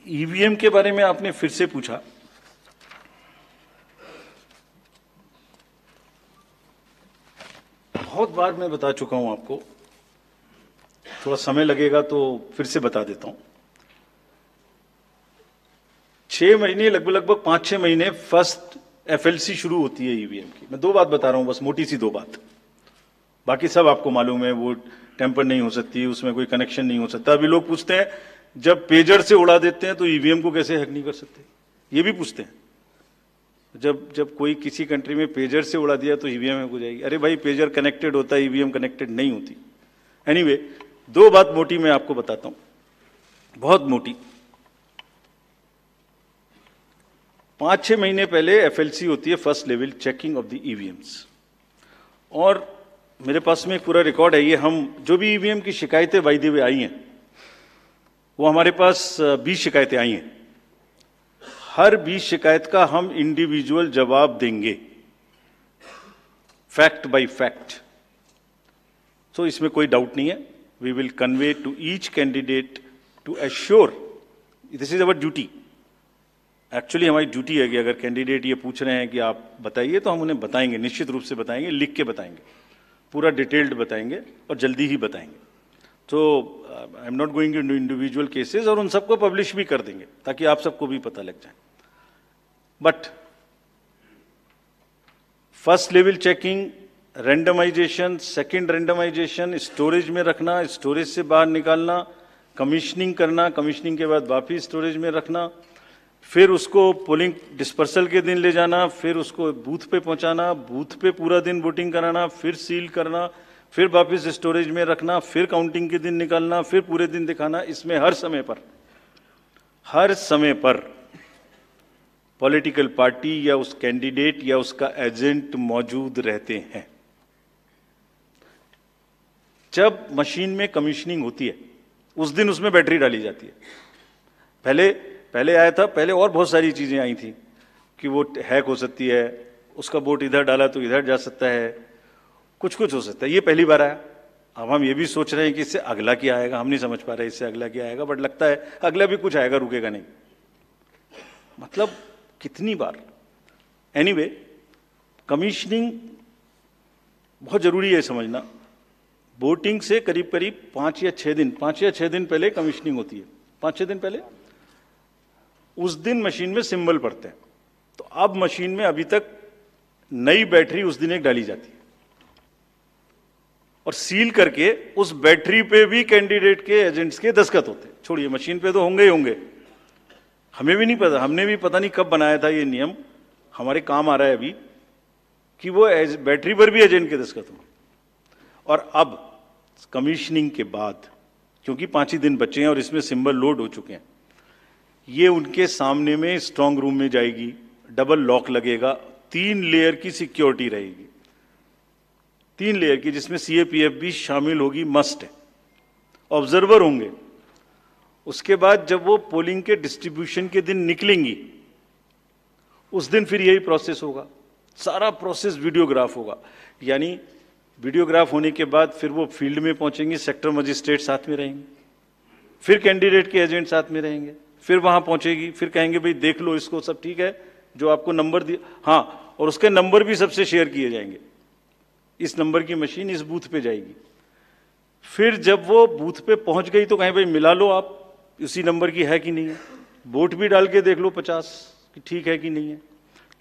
C: EVM के बारे में आपने फिर से पूछा। बहुत बार मैं बता चुका हूं आपको, थोड़ा समय लगेगा तो फिर से बता देता हूं। 6 महीने, लगभग 5-6 महीने फर्स्ट एफएलसी शुरू होती है ईवीएम की। मैं 2 बात बता रहा हूं, बस मोटी सी 2 बात, बाकी सब आपको मालूम है। वो टेम्पर नहीं हो सकती, उसमें कोई कनेक्शन नहीं हो सकता। अभी लोग पूछते हैं जब पेजर से उड़ा देते हैं तो ईवीएम को कैसे हैक नहीं कर सकते, ये भी पूछते हैं। जब कोई किसी कंट्री में पेजर से उड़ा दिया तो ईवीएम हैक हो जाएगी। अरे भाई, पेजर कनेक्टेड होता है, ईवीएम कनेक्टेड नहीं होती। एनीवे, 2 बात मोटी मैं आपको बताता हूं, बहुत मोटी। 5-6 महीने पहले एफएलसी होती है, first level checking of the EVMs, और मेरे पास में एक पूरा रिकॉर्ड है। ये हम जो भी ईवीएम की शिकायतें बाय द वे आई हैं, वो हमारे पास 20 शिकायतें आई हैं। हर 20 शिकायत का हम इंडिविजुअल जवाब देंगे, फैक्ट बाय फैक्ट। तो इसमें कोई डाउट नहीं है। We will convey to each candidate to assure, this is our duty. Actually हमारी ड्यूटी है कि अगर कैंडिडेट ये पूछ रहे हैं कि आप बताइए, तो हम उन्हें बताएंगे, निश्चित रूप से बताएंगे, लिख के बताएंगे, पूरा डिटेल्ड बताएंगे और जल्दी ही बताएंगे। तो I am not going into individual cases, और उन सबको पब्लिश भी कर देंगे ताकि आप सबको भी पता लग जाए। But first level checking, randomization, second randomization, storage में रखना, स्टोरेज से बाहर निकालना, कमीशनिंग करना, कमीशनिंग के बाद वापिस स्टोरेज में रखना, फिर उसको पोलिंग डिस्पर्सल के दिन ले जाना, फिर उसको बूथ पे पहुंचाना, बूथ पे पूरा दिन वोटिंग कराना, फिर सील करना, फिर वापस स्टोरेज में रखना, फिर काउंटिंग के दिन निकालना, फिर पूरे दिन दिखाना। इसमें हर समय पर पॉलिटिकल पार्टी या उस कैंडिडेट या उसका एजेंट मौजूद रहते हैं। जब मशीन में कमीशनिंग होती है उस दिन उसमें बैटरी डाली जाती है। पहले आया था, पहले और बहुत सारी चीजें आई थी कि वो हैक हो सकती है, उसका वोट इधर डाला तो इधर जा सकता है, कुछ हो सकता है। ये पहली बार आया। अब हम ये भी सोच रहे हैं कि इससे अगला क्या आएगा, हम नहीं समझ पा रहे इससे अगला क्या आएगा, बट लगता है अगला भी कुछ आएगा, रुकेगा नहीं। मतलब कितनी बार। एनीवे, कमीशनिंग बहुत जरूरी है समझना। वोटिंग से करीब 5 या 6 दिन पहले कमीशनिंग होती है। 5-6 दिन पहले उस दिन मशीन में सिंबल पड़ते हैं। तो अब मशीन में अभी तक नई बैटरी उस दिन एक डाली जाती है और सील करके उस बैटरी पे भी कैंडिडेट के एजेंट्स के दस्तखत होते हैं। छोड़िए, मशीन पे तो होंगे ही होंगे, हमें भी नहीं पता, हमने भी पता नहीं कब बनाया था ये नियम, हमारे काम आ रहा है अभी कि वो बैटरी पर भी एजेंट के दस्तखत हों। और अब कमीशनिंग के बाद, क्योंकि 5 ही दिन बचे हैं और इसमें सिंबल लोड हो चुके हैं, ये उनके सामने में स्ट्रांग रूम में जाएगी, डबल लॉक लगेगा, 3 लेयर की सिक्योरिटी रहेगी, 3 लेयर की, जिसमें सीएपीएफ भी शामिल होगी, मस्ट है। ऑब्जर्वर होंगे। उसके बाद जब वो पोलिंग के डिस्ट्रीब्यूशन के दिन निकलेंगी, उस दिन फिर यही प्रोसेस होगा, सारा प्रोसेस वीडियोग्राफ होगा। यानी वीडियोग्राफ होने के बाद फिर वो फील्ड में पहुंचेंगे, सेक्टर मजिस्ट्रेट साथ में रहेंगे, फिर कैंडिडेट के एजेंट साथ में रहेंगे, फिर वहां पहुंचेगी, फिर कहेंगे भाई देख लो इसको, सब ठीक है जो आपको नंबर दिया। हाँ, और उसके नंबर भी सबसे शेयर किए जाएंगे। इस नंबर की मशीन इस बूथ पे जाएगी। फिर जब वो बूथ पे पहुंच गई तो कहें भाई मिला लो आप उसी नंबर की है कि नहीं है, वोट भी डाल के देख लो 50 कि ठीक है कि नहीं है।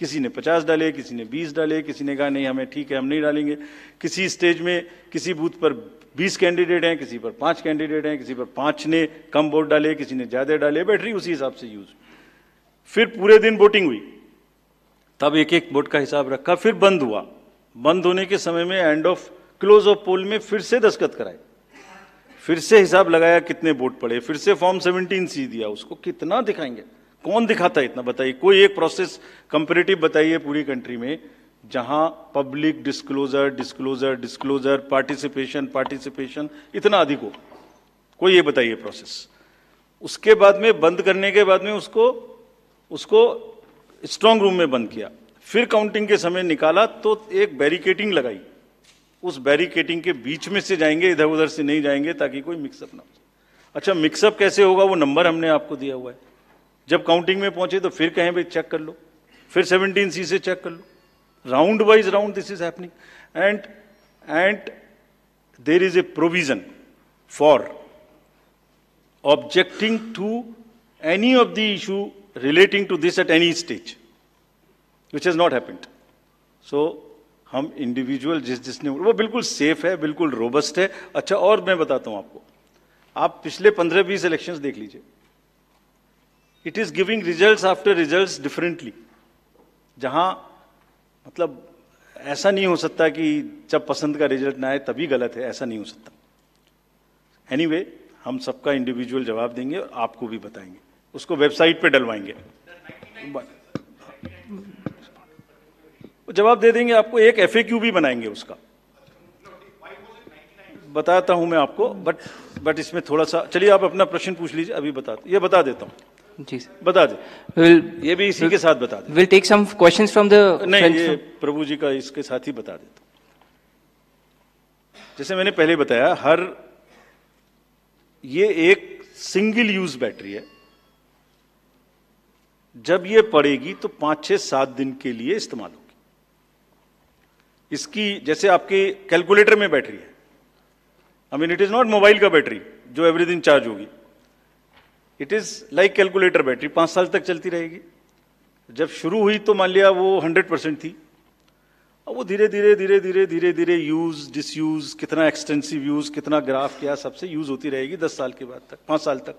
C: किसी ने 50 डाले, किसी ने 20 डाले, किसी ने कहा नहीं हमें ठीक है हम नहीं डालेंगे। किसी स्टेज में किसी बूथ पर 20 कैंडिडेट हैं, किसी पर 5 कैंडिडेट हैं, किसी पर 5 ने कम वोट डाले, किसी ने ज्यादा डाले, बैटरी उसी हिसाब से यूज। फिर पूरे दिन वोटिंग हुई, तब एक एक वोट का हिसाब रखा, फिर बंद हुआ। बंद होने के समय में एंड ऑफ क्लोज ऑफ पोल में फिर से दस्तखत कराए, फिर से हिसाब लगाया कितने वोट पड़े, फिर से फॉर्म 17C दिया। उसको कितना दिखाएंगे, कौन दिखाता है इतना, बताइए। कोई एक प्रोसेस कंपैरेटिव बताइए पूरी कंट्री में जहां public disclosure disclosure disclosure participation participation इतना अधिक हो, कोई ये बताइए प्रोसेस। उसके बाद में बंद करने के बाद में उसको स्ट्रांग रूम में बंद किया, फिर काउंटिंग के समय निकाला तो एक बैरिकेटिंग लगाई, उस बैरिकेटिंग के बीच में से जाएंगे, इधर उधर से नहीं जाएंगे ताकि कोई मिक्सअप ना हो। अच्छा मिक्सअप कैसे होगा, वो नंबर हमने आपको दिया हुआ है। जब काउंटिंग में पहुंचे तो फिर कहें भाई चेक कर लो, फिर 17C से चेक कर लो, round wise round this is happening. And there is a provision for objecting to any of the issue relating to this at any stage, which has not happened. So हम individual जिसने वो बिल्कुल safe है, बिल्कुल robust है। अच्छा और मैं बताता हूं आपको, आप पिछले 15-20 इलेक्शंस देख लीजिए, it is giving results after results differently. जहां मतलब ऐसा नहीं हो सकता कि जब पसंद का रिजल्ट ना आए तभी गलत है, ऐसा नहीं हो सकता। एनीवे हम सबका इंडिविजुअल जवाब देंगे और आपको भी बताएंगे, उसको वेबसाइट पे डलवाएंगे, जवाब दे देंगे आपको। एक FAQ भी बनाएंगे उसका, बताता हूं मैं आपको। बट इसमें थोड़ा सा, चलिए आप अपना प्रश्न पूछ लीजिए, अभी ये बता देता हूं।
B: जी
C: बता दे, ये भी इसी के साथ बता दे।
B: Will take some questions from the
C: नहीं, ये प्रभु जी का इसके साथ ही बता देता हूं। जैसे मैंने पहले बताया, ये एक सिंगल यूज बैटरी है। जब ये पड़ेगी तो 5-6-7 दिन के लिए इस्तेमाल होगी। इसकी जैसे आपके कैलकुलेटर में बैटरी है, I mean it is not mobile का बैटरी जो एवरी दिन चार्ज होगी, it is like calculator battery, 5 साल तक चलती रहेगी। जब शुरू हुई तो मान लिया वो 100% थी, अब वो धीरे धीरे धीरे धीरे धीरे धीरे यूज डिसयूज, कितना एक्सटेंसिव यूज, कितना ग्राफ किया, सबसे यूज होती रहेगी 10 साल के बाद तक, 5 साल तक।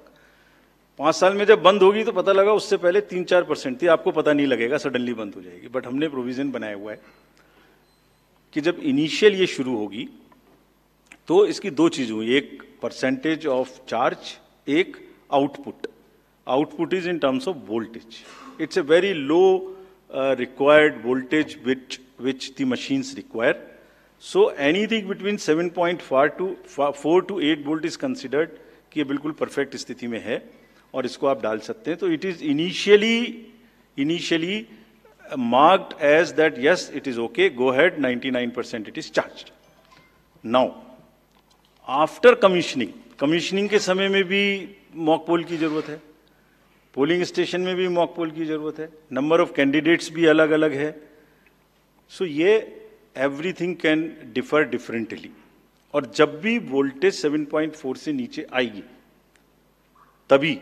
C: 5 साल में जब बंद होगी तो पता लगा उससे पहले 3-4% थी, आपको पता नहीं लगेगा, सडनली बंद हो जाएगी। बट हमने प्रोविजन बनाया हुआ है कि जब इनिशियल ये शुरू होगी तो इसकी 2 चीज हुई, एक परसेंटेज ऑफ चार्ज, एक output. Output is in terms of voltage, it's a very low required voltage which the machines require. So anything between 7.4 to 8 volt is considered कि ये बिल्कुल परफेक्ट स्थिति में है और इसको आप डाल सकते हैं। तो it is initially marked as that yes it is okay, go ahead, 99% it is charged. Now after commissioning के समय में भी मॉक पोल की जरूरत है, पोलिंग स्टेशन में भी मॉक पोल की जरूरत है, नंबर ऑफ कैंडिडेट्स भी अलग अलग है। सो ये एवरीथिंग कैन डिफर डिफरेंटली, और जब भी वोल्टेज 7.4 से नीचे आएगी तभी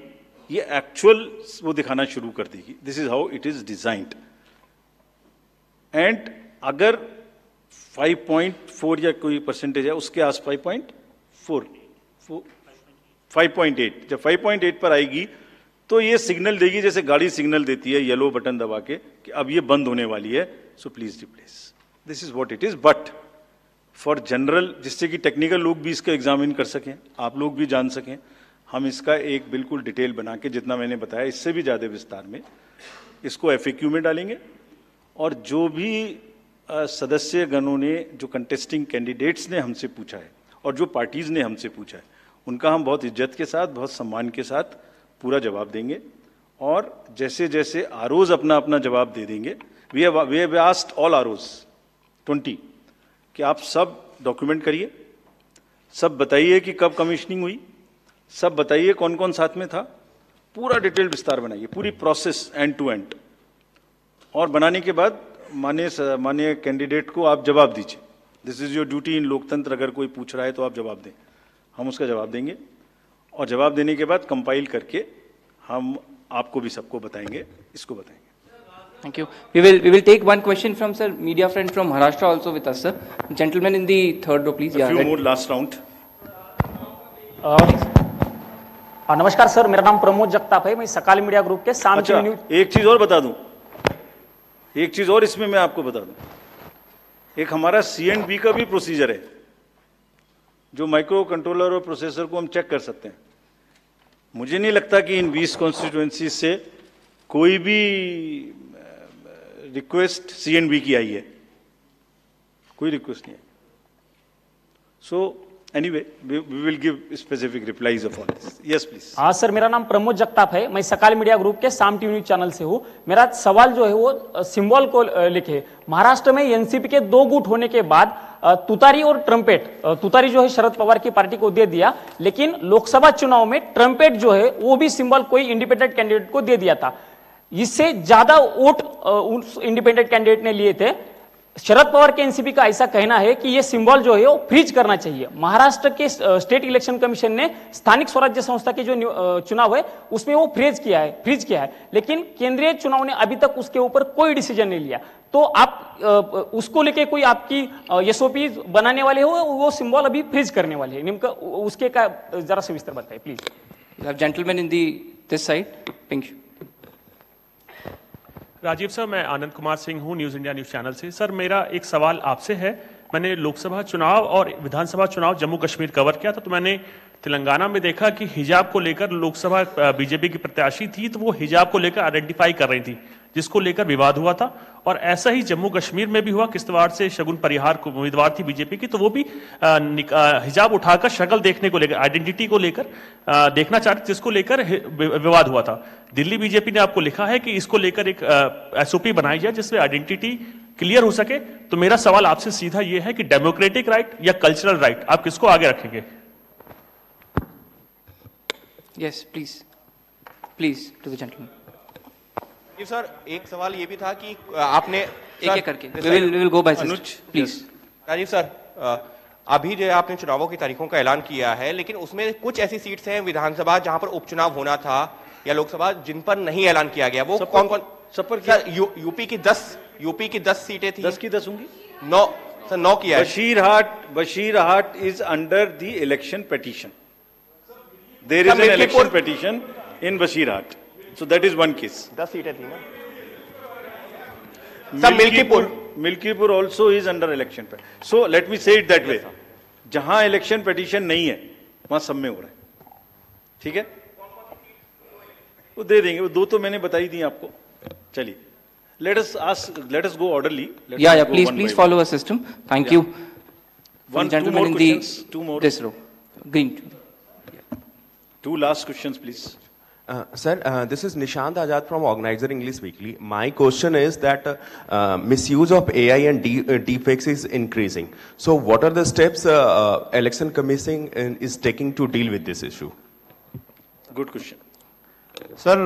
C: ये एक्चुअल वो दिखाना शुरू कर देगी। This is how it is designed. And अगर 5.4 या कोई परसेंटेज है उसके आस 5.8, जब 5.8 पर आएगी तो ये सिग्नल देगी, जैसे गाड़ी सिग्नल देती है येलो बटन दबा के कि अब ये बंद होने वाली है, so please replace. This is what it is. But for general, जिससे कि टेक्निकल लोग भी इसका एग्जामिन कर सकें, आप लोग भी जान सकें, हम इसका एक बिल्कुल डिटेल बना के, जितना मैंने बताया इससे भी ज्यादा विस्तार में, इसको FAQ में डालेंगे। और जो भी सदस्य गणों ने, जो कंटेस्टिंग कैंडिडेट्स ने हमसे पूछा है और जो पार्टीज ने हमसे पूछा है, उनका हम बहुत इज्जत के साथ, बहुत सम्मान के साथ पूरा जवाब देंगे। और जैसे जैसे आरओज अपना अपना जवाब दे देंगे, we have asked all ROs 20 कि आप सब डॉक्यूमेंट करिए, सब बताइए कि कब कमीशनिंग हुई, सब बताइए कौन कौन साथ में था, पूरा डिटेल विस्तार बनाइए, पूरी प्रोसेस एंड टू एंड। और बनाने के बाद माननीय कैंडिडेट को आप जवाब दीजिए। दिस इज योर ड्यूटी इन लोकतंत्र। अगर कोई पूछ रहा है तो आप जवाब दें, हम उसका जवाब देंगे और जवाब देने के बाद कंपाइल करके हम आपको भी सबको बताएंगे, इसको बताएंगे।
B: Thank you. We will take one question from sir, media friend from Maharashtra also with us, sir. Gentleman in the third row, please.
C: A few more last round.
I: नमस्कार सर, मेरा नाम प्रमोद जगताप है, मैं सकाल मीडिया ग्रुप के शाम
C: अच्छा,
I: news.
C: एक चीज और बता दूं, एक चीज और इसमें मैं आपको बता दूं, एक हमारा C&B का भी प्रोसीजर है, जो माइक्रो कंट्रोलर और प्रोसेसर को हम चेक कर सकते हैं। मुझे नहीं लगता कि इन 20 कॉन्स्टिट्यूएंसी से कोई भी रिक्वेस्ट C&B की आई है, कोई रिक्वेस्ट नहीं है। So anyway we will give specific replies of all this. Yes please.
I: हाँ सर, मेरा नाम प्रमोद जगताप है, मैं सकाल मीडिया ग्रुप के शाम न्यूज चैनल से हूँ। मेरा सवाल जो है वो सिंबल को लेके, महाराष्ट्र में एनसीपी के 2 गुट होने के बाद तुतारी और ट्रम्पेट, तुतारी जो है शरद पवार की पार्टी को दे दिया, लेकिन लोकसभा चुनाव में ट्रम्पेट जो है वो भी सिंबल कोई इंडिपेंडेंट कैंडिडेट को दे दिया था। इससे ज्यादा वोट उस इंडिपेंडेंट कैंडिडेट ने लिए थे। शरद पवार के एनसीपी का ऐसा कहना है कि ये सिंबल जो है वो फ्रीज करना चाहिए। महाराष्ट्र के स्टेट इलेक्शन कमीशन ने स्थानिक स्वराज्य संस्था के जो चुनाव है उसमें वो फ्रीज किया है, लेकिन केंद्रीय चुनाव ने अभी तक उसके ऊपर कोई डिसीजन नहीं लिया। तो आप उसको लेके कोई आपकी एसओपी बनाने वाले हो, वो सिंबल अभी फ्रीज करने वाले हैं, उसके का जरा सविस्तर बताइए please.
B: Gentleman in this side, pink.
J: Rajiv sir, मैं आनंद कुमार सिंह हूं, न्यूज़ इंडिया न्यूज़ चैनल से। सर मेरा एक सवाल आपसे है, मैंने लोकसभा चुनाव और विधानसभा चुनाव जम्मू कश्मीर कवर किया था, तो मैंने तेलंगाना में देखा कि हिजाब को लेकर लोकसभा बीजेपी की प्रत्याशी थी, तो वो हिजाब को लेकर आइडेंटिफाई कर रही थी, जिसको लेकर विवाद हुआ था। और ऐसा ही जम्मू कश्मीर में भी हुआ, किश्तवाड़ से शगुन परिहार को उम्मीदवार थी बीजेपी की, तो वो भी हिजाब उठाकर शक्ल देखने को लेकर, आइडेंटिटी को लेकर देखना चाहते, जिसको लेकर विवाद हुआ था। दिल्ली बीजेपी ने आपको लिखा है कि इसको लेकर एक एसओपी बनाई जाए जिससे आइडेंटिटी क्लियर हो सके। तो मेरा सवाल आपसे सीधा ये है कि डेमोक्रेटिक राइट या कल्चरल राइट, आप किसको आगे रखेंगे?
B: Yes please to the gentleman.
K: जी सर, एक सवाल ये भी था कि आपने
B: एक करके we will go by Anuj please.
K: Rajiv sir, अभी जो आपने चुनावों की तारीखों का ऐलान किया है, लेकिन उसमें कुछ ऐसी सीट्स हैं विधानसभा जहां पर उपचुनाव होना था या लोकसभा, जिन पर नहीं ऐलान किया गया। वो कौन कौन? सर यूपी की 10 सीटें थी।
C: 10 की 10 होंगी?
K: 9 सर, 9 किया है।
C: Basirhat is under the election petition. There is an election petition in Basirhat, so that is one case.
K: 10 सीटें थी ना
C: sir. Milkipur also is under election पे। so let me say it that way, जहां इलेक्शन पिटीशन नहीं है वहां सब में हो रहा है, ठीक है, वो दे देंगे। वो 2 तो मैंने बताई दी आपको। चलिए, let us go orderly.
B: Yeah, please follow a system. Thank you.
C: One, gentleman in the
B: this row, green.
C: 2 last questions, please.
L: Sir, this is Nishant Azad from Organizer English Weekly. My question is that misuse of AI and deepfakes is increasing. So, what are the steps Election Commission is taking to deal with this issue?
C: Good question.
M: Sir,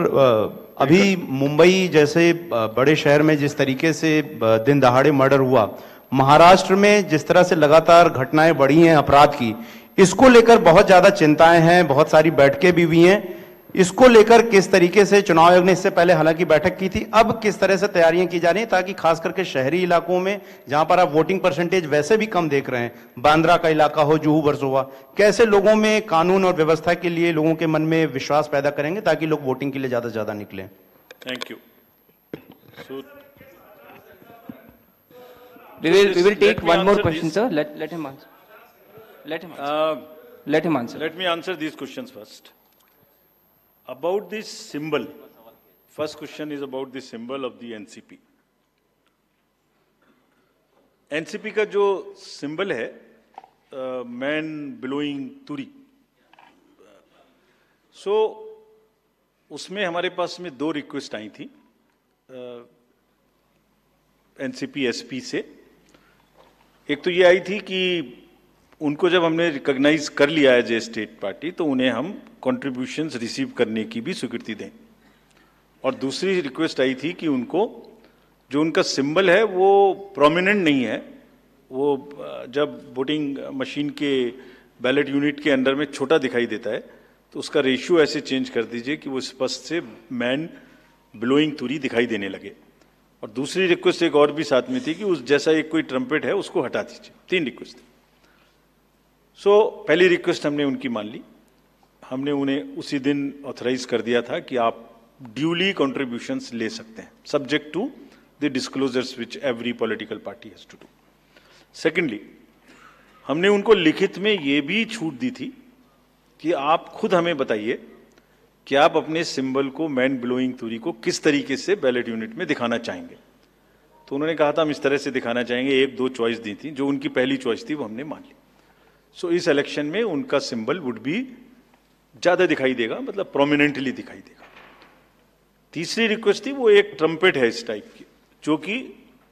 M: अभी मुंबई जैसे बड़े शहर में जिस तरीके से दिन दहाड़े मर्डर हुआ, महाराष्ट्र में जिस तरह से लगातार घटनाएं बढ़ी हैं अपराध की, इसको लेकर बहुत ज्यादा चिंताएं हैं, बहुत सारी बैठकें भी हुई हैं। इसको लेकर किस तरीके से चुनाव आयोग ने इससे पहले हालांकि बैठक की थी, अब किस तरह से तैयारियां की जा रही हैं ताकि खास करके शहरी इलाकों में जहां पर आप वोटिंग परसेंटेज वैसे भी कम देख रहे हैं, बांद्रा का इलाका हो, जुहू वर्सोवा, कैसे लोगों में कानून और व्यवस्था के लिए लोगों के मन में विश्वास पैदा करेंगे ताकि लोग वोटिंग के लिए ज्यादा से ज्यादा निकलें?
C: Thank you.
B: We will take one more question, sir. Let him answer. Let him answer.
C: Let me answer these questions first. About this symbol, first question is about the symbol of the NCP. NCP का जो symbol है, man blowing तुरी, so उसमें हमारे पास में 2 request आई थी NCP SP से। एक तो ये आई थी कि उनको जब हमने रिकॉग्नाइज कर लिया है जे स्टेट पार्टी, तो उन्हें हम कंट्रीब्यूशंस रिसीव करने की भी स्वीकृति दें। और दूसरी रिक्वेस्ट आई थी कि उनको जो उनका सिंबल है वो प्रोमिनेंट नहीं है। वो जब वोटिंग मशीन के बैलेट यूनिट के अंदर में छोटा दिखाई देता है तो उसका रेशियो ऐसे चेंज कर दीजिए कि वो स्पष्ट से मैन ब्लोइंग तुरी दिखाई देने लगे। और दूसरी रिक्वेस्ट एक और भी साथ में थी कि उस जैसा एक कोई ट्रम्पेट है उसको हटा दीजिए। 3 रिक्वेस्ट थी। सो पहली रिक्वेस्ट हमने उनकी मान ली। हमने उन्हें उसी दिन ऑथराइज कर दिया था कि आप ड्यूली कॉन्ट्रीब्यूशंस ले सकते हैं, subject to the disclosures which every political party has to do. Secondly, हमने उनको लिखित में ये भी छूट दी थी कि आप खुद हमें बताइए कि आप अपने सिंबल को, मैन ब्लोइंग तुरी को किस तरीके से बैलेट यूनिट में दिखाना चाहेंगे। तो उन्होंने कहा था हम इस तरह से दिखाना चाहेंगे। 1-2 चॉइस दी थी, जो उनकी पहली चॉइस थी वो हमने मान ली। सो इस इलेक्शन में उनका सिंबल वुड भी ज्यादा दिखाई देगा, मतलब प्रोमिनेंटली दिखाई देगा। तीसरी रिक्वेस्ट थी, वो एक ट्रम्पेट है इस टाइप की, जो कि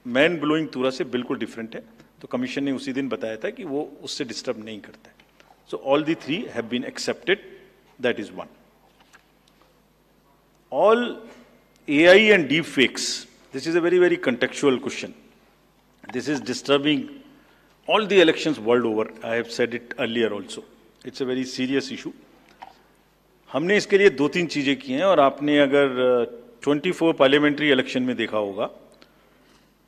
C: मैन ब्लोइंग तुरा से बिल्कुल डिफरेंट है। तो कमीशन ने उसी दिन बताया था कि वो उससे डिस्टर्ब नहीं करता है। So all the 3 have been accepted, that is 1. All AI and deep fakes, this is a very, very contextual question. This is disturbing all the elections world over. I have said it earlier also. It's a very serious issue. हमने इसके लिए 2-3 चीजें की हैं, और आपने अगर 24 parliamentary election में देखा होगा,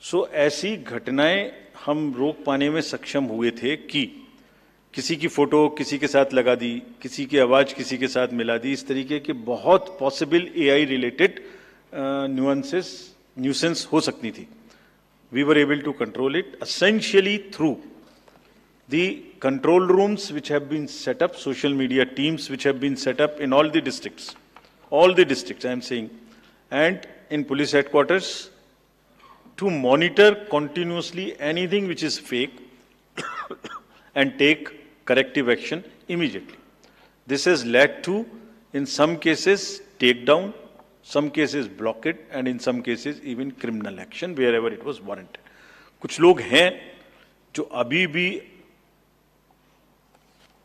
C: सो ऐसी घटनाएं हम रोक पाने में सक्षम हुए थे कि किसी की फोटो किसी के साथ लगा दी, किसी की आवाज किसी के साथ मिला दी, इस तरीके के बहुत पॉसिबल AI रिलेटेड न्यूसेंस हो सकती थी. We were able to control it essentially through the control rooms which have been set up, social media teams which have been set up in all the districts I am saying, and in police headquarters, to monitor continuously anything which is fake and take corrective action immediately. This has led to, in some cases, takedown, some cases blockade, and in some cases even criminal action wherever it was warranted. कुछ लोग हैं जो अभी भी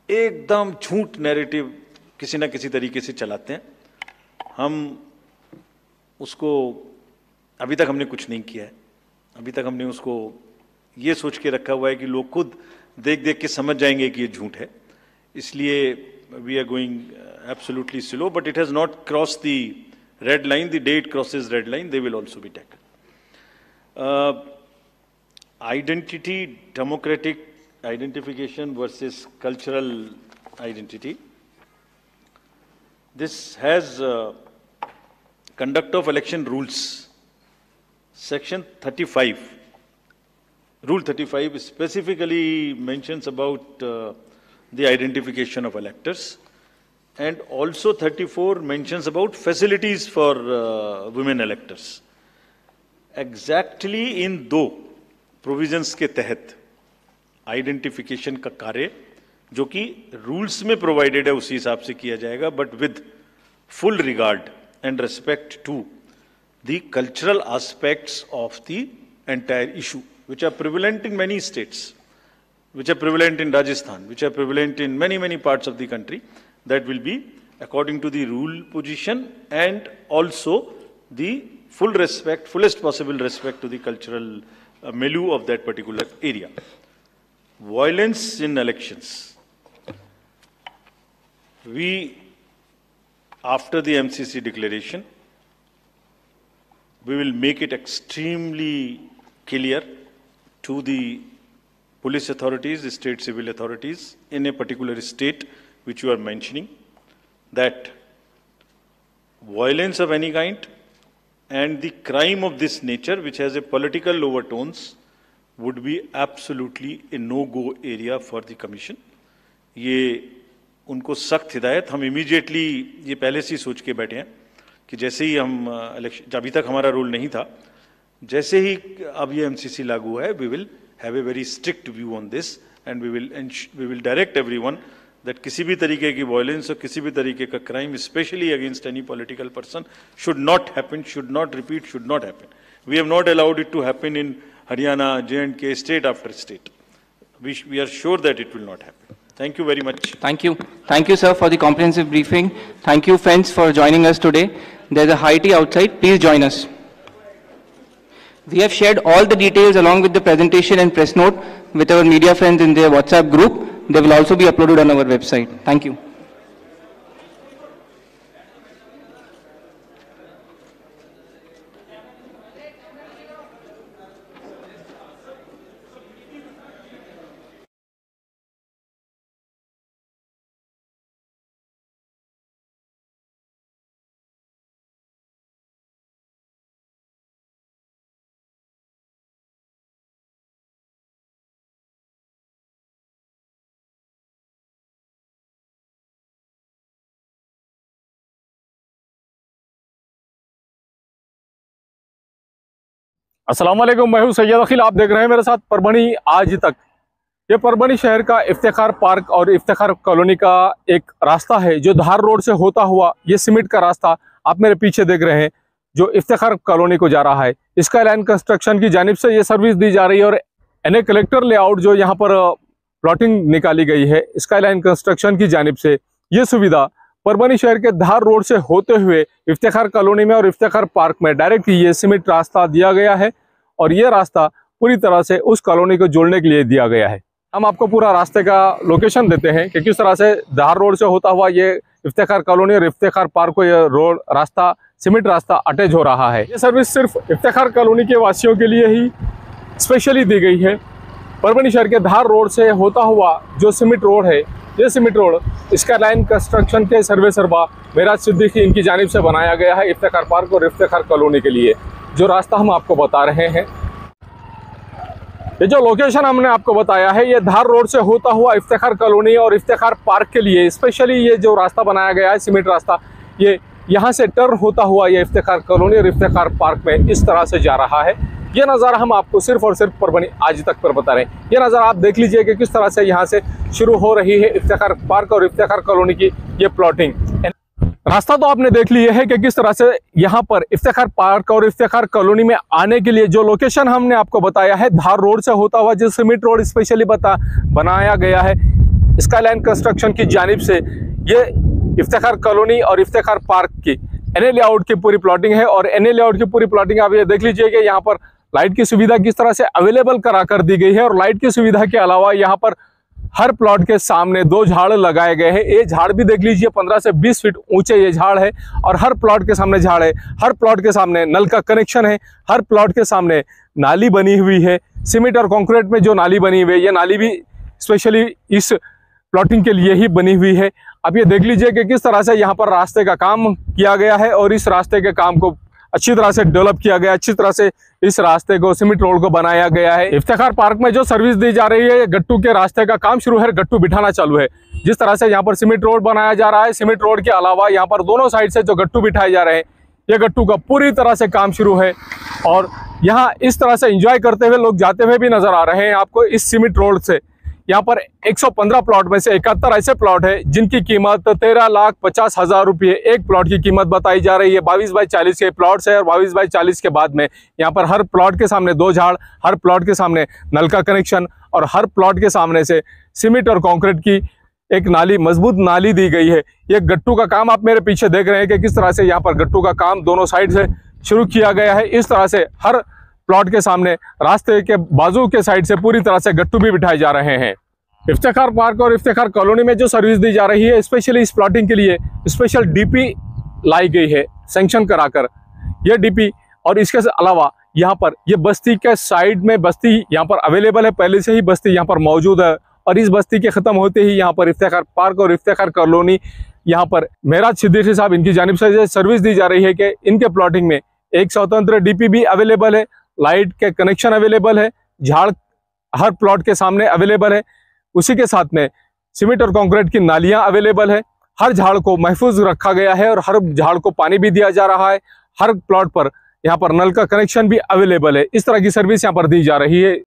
C: एकदम झूठ narrative किसी ना किसी तरीके से चलाते हैं. हम उसको अभी तक हमने कुछ नहीं किया है. अभी तक हमने उसको ये सोच के रखा हुआ है कि लोग खुद देख देख के समझ जाएंगे कि ये झूठ है. इसलिए we are going absolutely slow, but it has not cross the red line. The day it crosses red line, they will also be tackled. Identity, democratic identification versus cultural identity. This has conduct of election rules. Section 35, Rule 35 specifically mentions about the identification of electors, and also 34 mentions about facilities for women electors. Exactly in दो provisions के तहत identification का कार्य जो कि rules में provided है उसी हिसाब से किया जाएगा, but with full regard and respect to the cultural aspects of the entire issue which are prevalent in many states, which are prevalent in Rajasthan, which are prevalent in many parts of the country. That will be according to the rule position, and also the fullest possible respect to the cultural milieu of that particular area. Violence in elections. We, after the MCC declaration, we will make it extremely clear to the police authorities, the state civil authorities in a particular state which you are mentioning, that violence of any kind and the crime of this nature which has a political overtones would be absolutely a no-go area for the commission. ये उनको सख्त हिदायत, हम immediately ये पहले से ही सोच के बैठे हैं कि जैसे ही हम इलेक्शन, अभी तक हमारा रूल नहीं था, जैसे ही अब ये MCC लागू है, we will have a very strict view on this, and we will direct everyone that किसी भी तरीके की violence और किसी भी तरीके का crime, especially against any political person, should not happen, should not repeat, should not happen. We have not allowed it to happen in Haryana, J&K, state after state. We are sure that it will not happen. Thank you very much.
B: Thank you. Thank you, sir, for the comprehensive briefing. Thank you, friends, for joining us today. There's a high tea outside. Please join us. We have shared all the details along with the presentation and press note with our media friends in their WhatsApp group. They will also be uploaded on our website. Thank you.
N: अस्सलाम वालेकुम, मैं हूं सैयद अखिल। आप देख रहे हैं मेरे साथ परभणी आज तक। ये परभणी शहर का इफ्तिखार पार्क और इफ्तिखार कॉलोनी का एक रास्ता है जो धार रोड से होता हुआ ये सीमेंट का रास्ता आप मेरे पीछे देख रहे हैं जो इफ्तिखार कॉलोनी को जा रहा है। इसका लाइन कंस्ट्रक्शन की जानिब से ये सर्विस दी जा रही है और एनए कलेक्टर लेआउट जो यहाँ पर प्लॉटिंग निकाली गई है स्काई लाइन कंस्ट्रक्शन की जानिब से ये सुविधा परभणी शहर के धार रोड से होते हुए इफ्तिखार कॉलोनी में और इफ्तिखार पार्क में डायरेक्ट ये सीमेंट रास्ता दिया गया है और ये रास्ता पूरी तरह से उस कॉलोनी को जोड़ने के लिए दिया गया है। हम आपको पूरा रास्ते का लोकेशन देते हैं कि किस तरह से धार रोड से होता हुआ ये इफ्तिखार कॉलोनी और इफ्तिखार पार्क को ये रोड रास्ता सीमेंट रास्ता अटैच हो रहा है। ये सर्विस सिर्फ इफ्तिखार कॉलोनी के वासियों के लिए ही स्पेशली दी गई है। परभणी शहर के धार रोड से होता हुआ जो सीमेंट रोड है ये सीमेंट रोड इसका लाइन कंस्ट्रक्शन के सर्वे सरबा मेराज सिद्दीकी इनकी जानिब से बनाया गया है इफ्तिखार पार्क और इफ्तिखार कॉलोनी के लिए। जो रास्ता हम आपको बता रहे हैं, ये जो लोकेशन हमने आपको बताया है ये धार रोड से होता हुआ इफ्तिखार कॉलोनी और इफ्तिखार पार्क के लिए स्पेशली ये जो रास्ता बनाया गया है सीमेंट रास्ता ये यहाँ से टर्न होता हुआ ये इफ्तिखार कॉलोनी और इफ्तिखार पार्क में इस तरह से जा रहा है। ये नज़ारा हम आपको सिर्फ और सिर्फ परभणी आज तक पर बता रहे हैं। ये नज़ारा आप देख लीजिए कि किस तरह से यहाँ से शुरू हो रही है इफ्तिखार पार्क और इफ्तिखार कॉलोनी की ये प्लॉटिंग। रास्ता तो आपने देख लिया है कि किस तरह से यहाँ पर इफ्तिखार पार्क और इफ्तिखार कॉलोनी में आने के लिए जो लोकेशन हमने आपको बताया है धार रोड से होता हुआ जो सीमेंट रोड स्पेशली बनाया गया है स्काई लाइन कंस्ट्रक्शन की जानिब से ये इफ्तिखार कॉलोनी और इफ्तिखार पार्क की एनए लेआउट की पूरी प्लॉटिंग है। और एनए लेआउट की पूरी प्लॉटिंग आप ये देख लीजिए कि यहाँ पर लाइट की सुविधा किस तरह से अवेलेबल करा कर दी गई है और लाइट की सुविधा के अलावा यहाँ पर हर प्लॉट के सामने 2 झाड़ लगाए गए हैं। ये झाड़ भी देख लीजिए 15 से 20 फीट ऊंचे ये झाड़ है और हर प्लॉट के सामने झाड़ है। हर प्लॉट के सामने नल का कनेक्शन है। हर प्लॉट के सामने नाली बनी हुई है। सीमेंट और कंक्रीट में जो नाली बनी हुई है ये नाली भी स्पेशली इस प्लॉटिंग के लिए ही बनी हुई है। अब ये देख लीजिए कि किस तरह से यहाँ पर रास्ते का काम किया गया है और इस रास्ते के काम को अच्छी तरह से डेवलप किया गया, अच्छी तरह से इस रास्ते को सीमेंट रोड को बनाया गया है। इफ्तिखार पार्क में जो सर्विस दी जा रही है गट्टू के रास्ते का काम शुरू है, गट्टू बिठाना चालू है। जिस तरह से यहाँ पर सीमेंट रोड बनाया जा रहा है सीमेंट रोड के अलावा यहाँ पर दोनों साइड से जो गट्टू बिठाए जा रहे हैं ये गट्टू का पूरी तरह से काम शुरू है और यहाँ इस तरह से एंजॉय करते हुए लोग जाते हुए भी नजर आ रहे हैं आपको इस सीमेंट रोड से। यहाँ पर 115 प्लॉट में से 71 ऐसे प्लॉट है जिनकी कीमत 13,50,000 रुपये एक प्लॉट की कीमत बताई जा रही है। 22 बाई 40 के प्लॉट्स है और 22 बाई 40 के बाद में यहाँ पर हर प्लॉट के सामने 2 झाड़, हर प्लॉट के सामने नल का कनेक्शन और हर प्लॉट के सामने से सीमेंट और कंक्रीट की एक नाली, मजबूत नाली दी गई है। ये गट्टू का काम आप मेरे पीछे देख रहे हैं कि किस तरह से यहाँ पर गट्टू का काम दोनों साइड से शुरू किया गया है। इस तरह से हर प्लॉट के सामने रास्ते के बाजू के साइड से पूरी तरह से गट्टू भी बिठाए जा रहे हैं। इफ्तिखार पार्क और इफ्तिखार कॉलोनी में जो सर्विस दी जा रही है स्पेशली इस प्लॉटिंग के लिए स्पेशल डीपी लाई गई है सैंक्शन कराकर। ये डीपी और इसके अलावा यहाँ पर ये बस्ती के साइड में बस्ती यहाँ पर अवेलेबल है, पहले से ही बस्ती यहाँ पर मौजूद है और इस बस्ती के ख़त्म होते ही यहाँ पर इफ्तिखार पार्क और इफ्तिखार कॉलोनी यहाँ पर मेराज सिद्दीकी साहब इनकी जानिब से सर्विस दी जा रही है कि इनके प्लॉटिंग में एक स्वतंत्र डीपी भी अवेलेबल है, लाइट के कनेक्शन अवेलेबल है, झाड़ हर प्लॉट के सामने अवेलेबल है। उसी के साथ में सीमेंट और कंक्रीट की नालियां अवेलेबल है। हर झाड़ को महफूज रखा गया है और हर झाड़ को पानी भी दिया जा रहा है। हर प्लॉट पर यहाँ पर नल का कनेक्शन भी अवेलेबल है। इस तरह की सर्विस यहाँ पर दी जा रही है।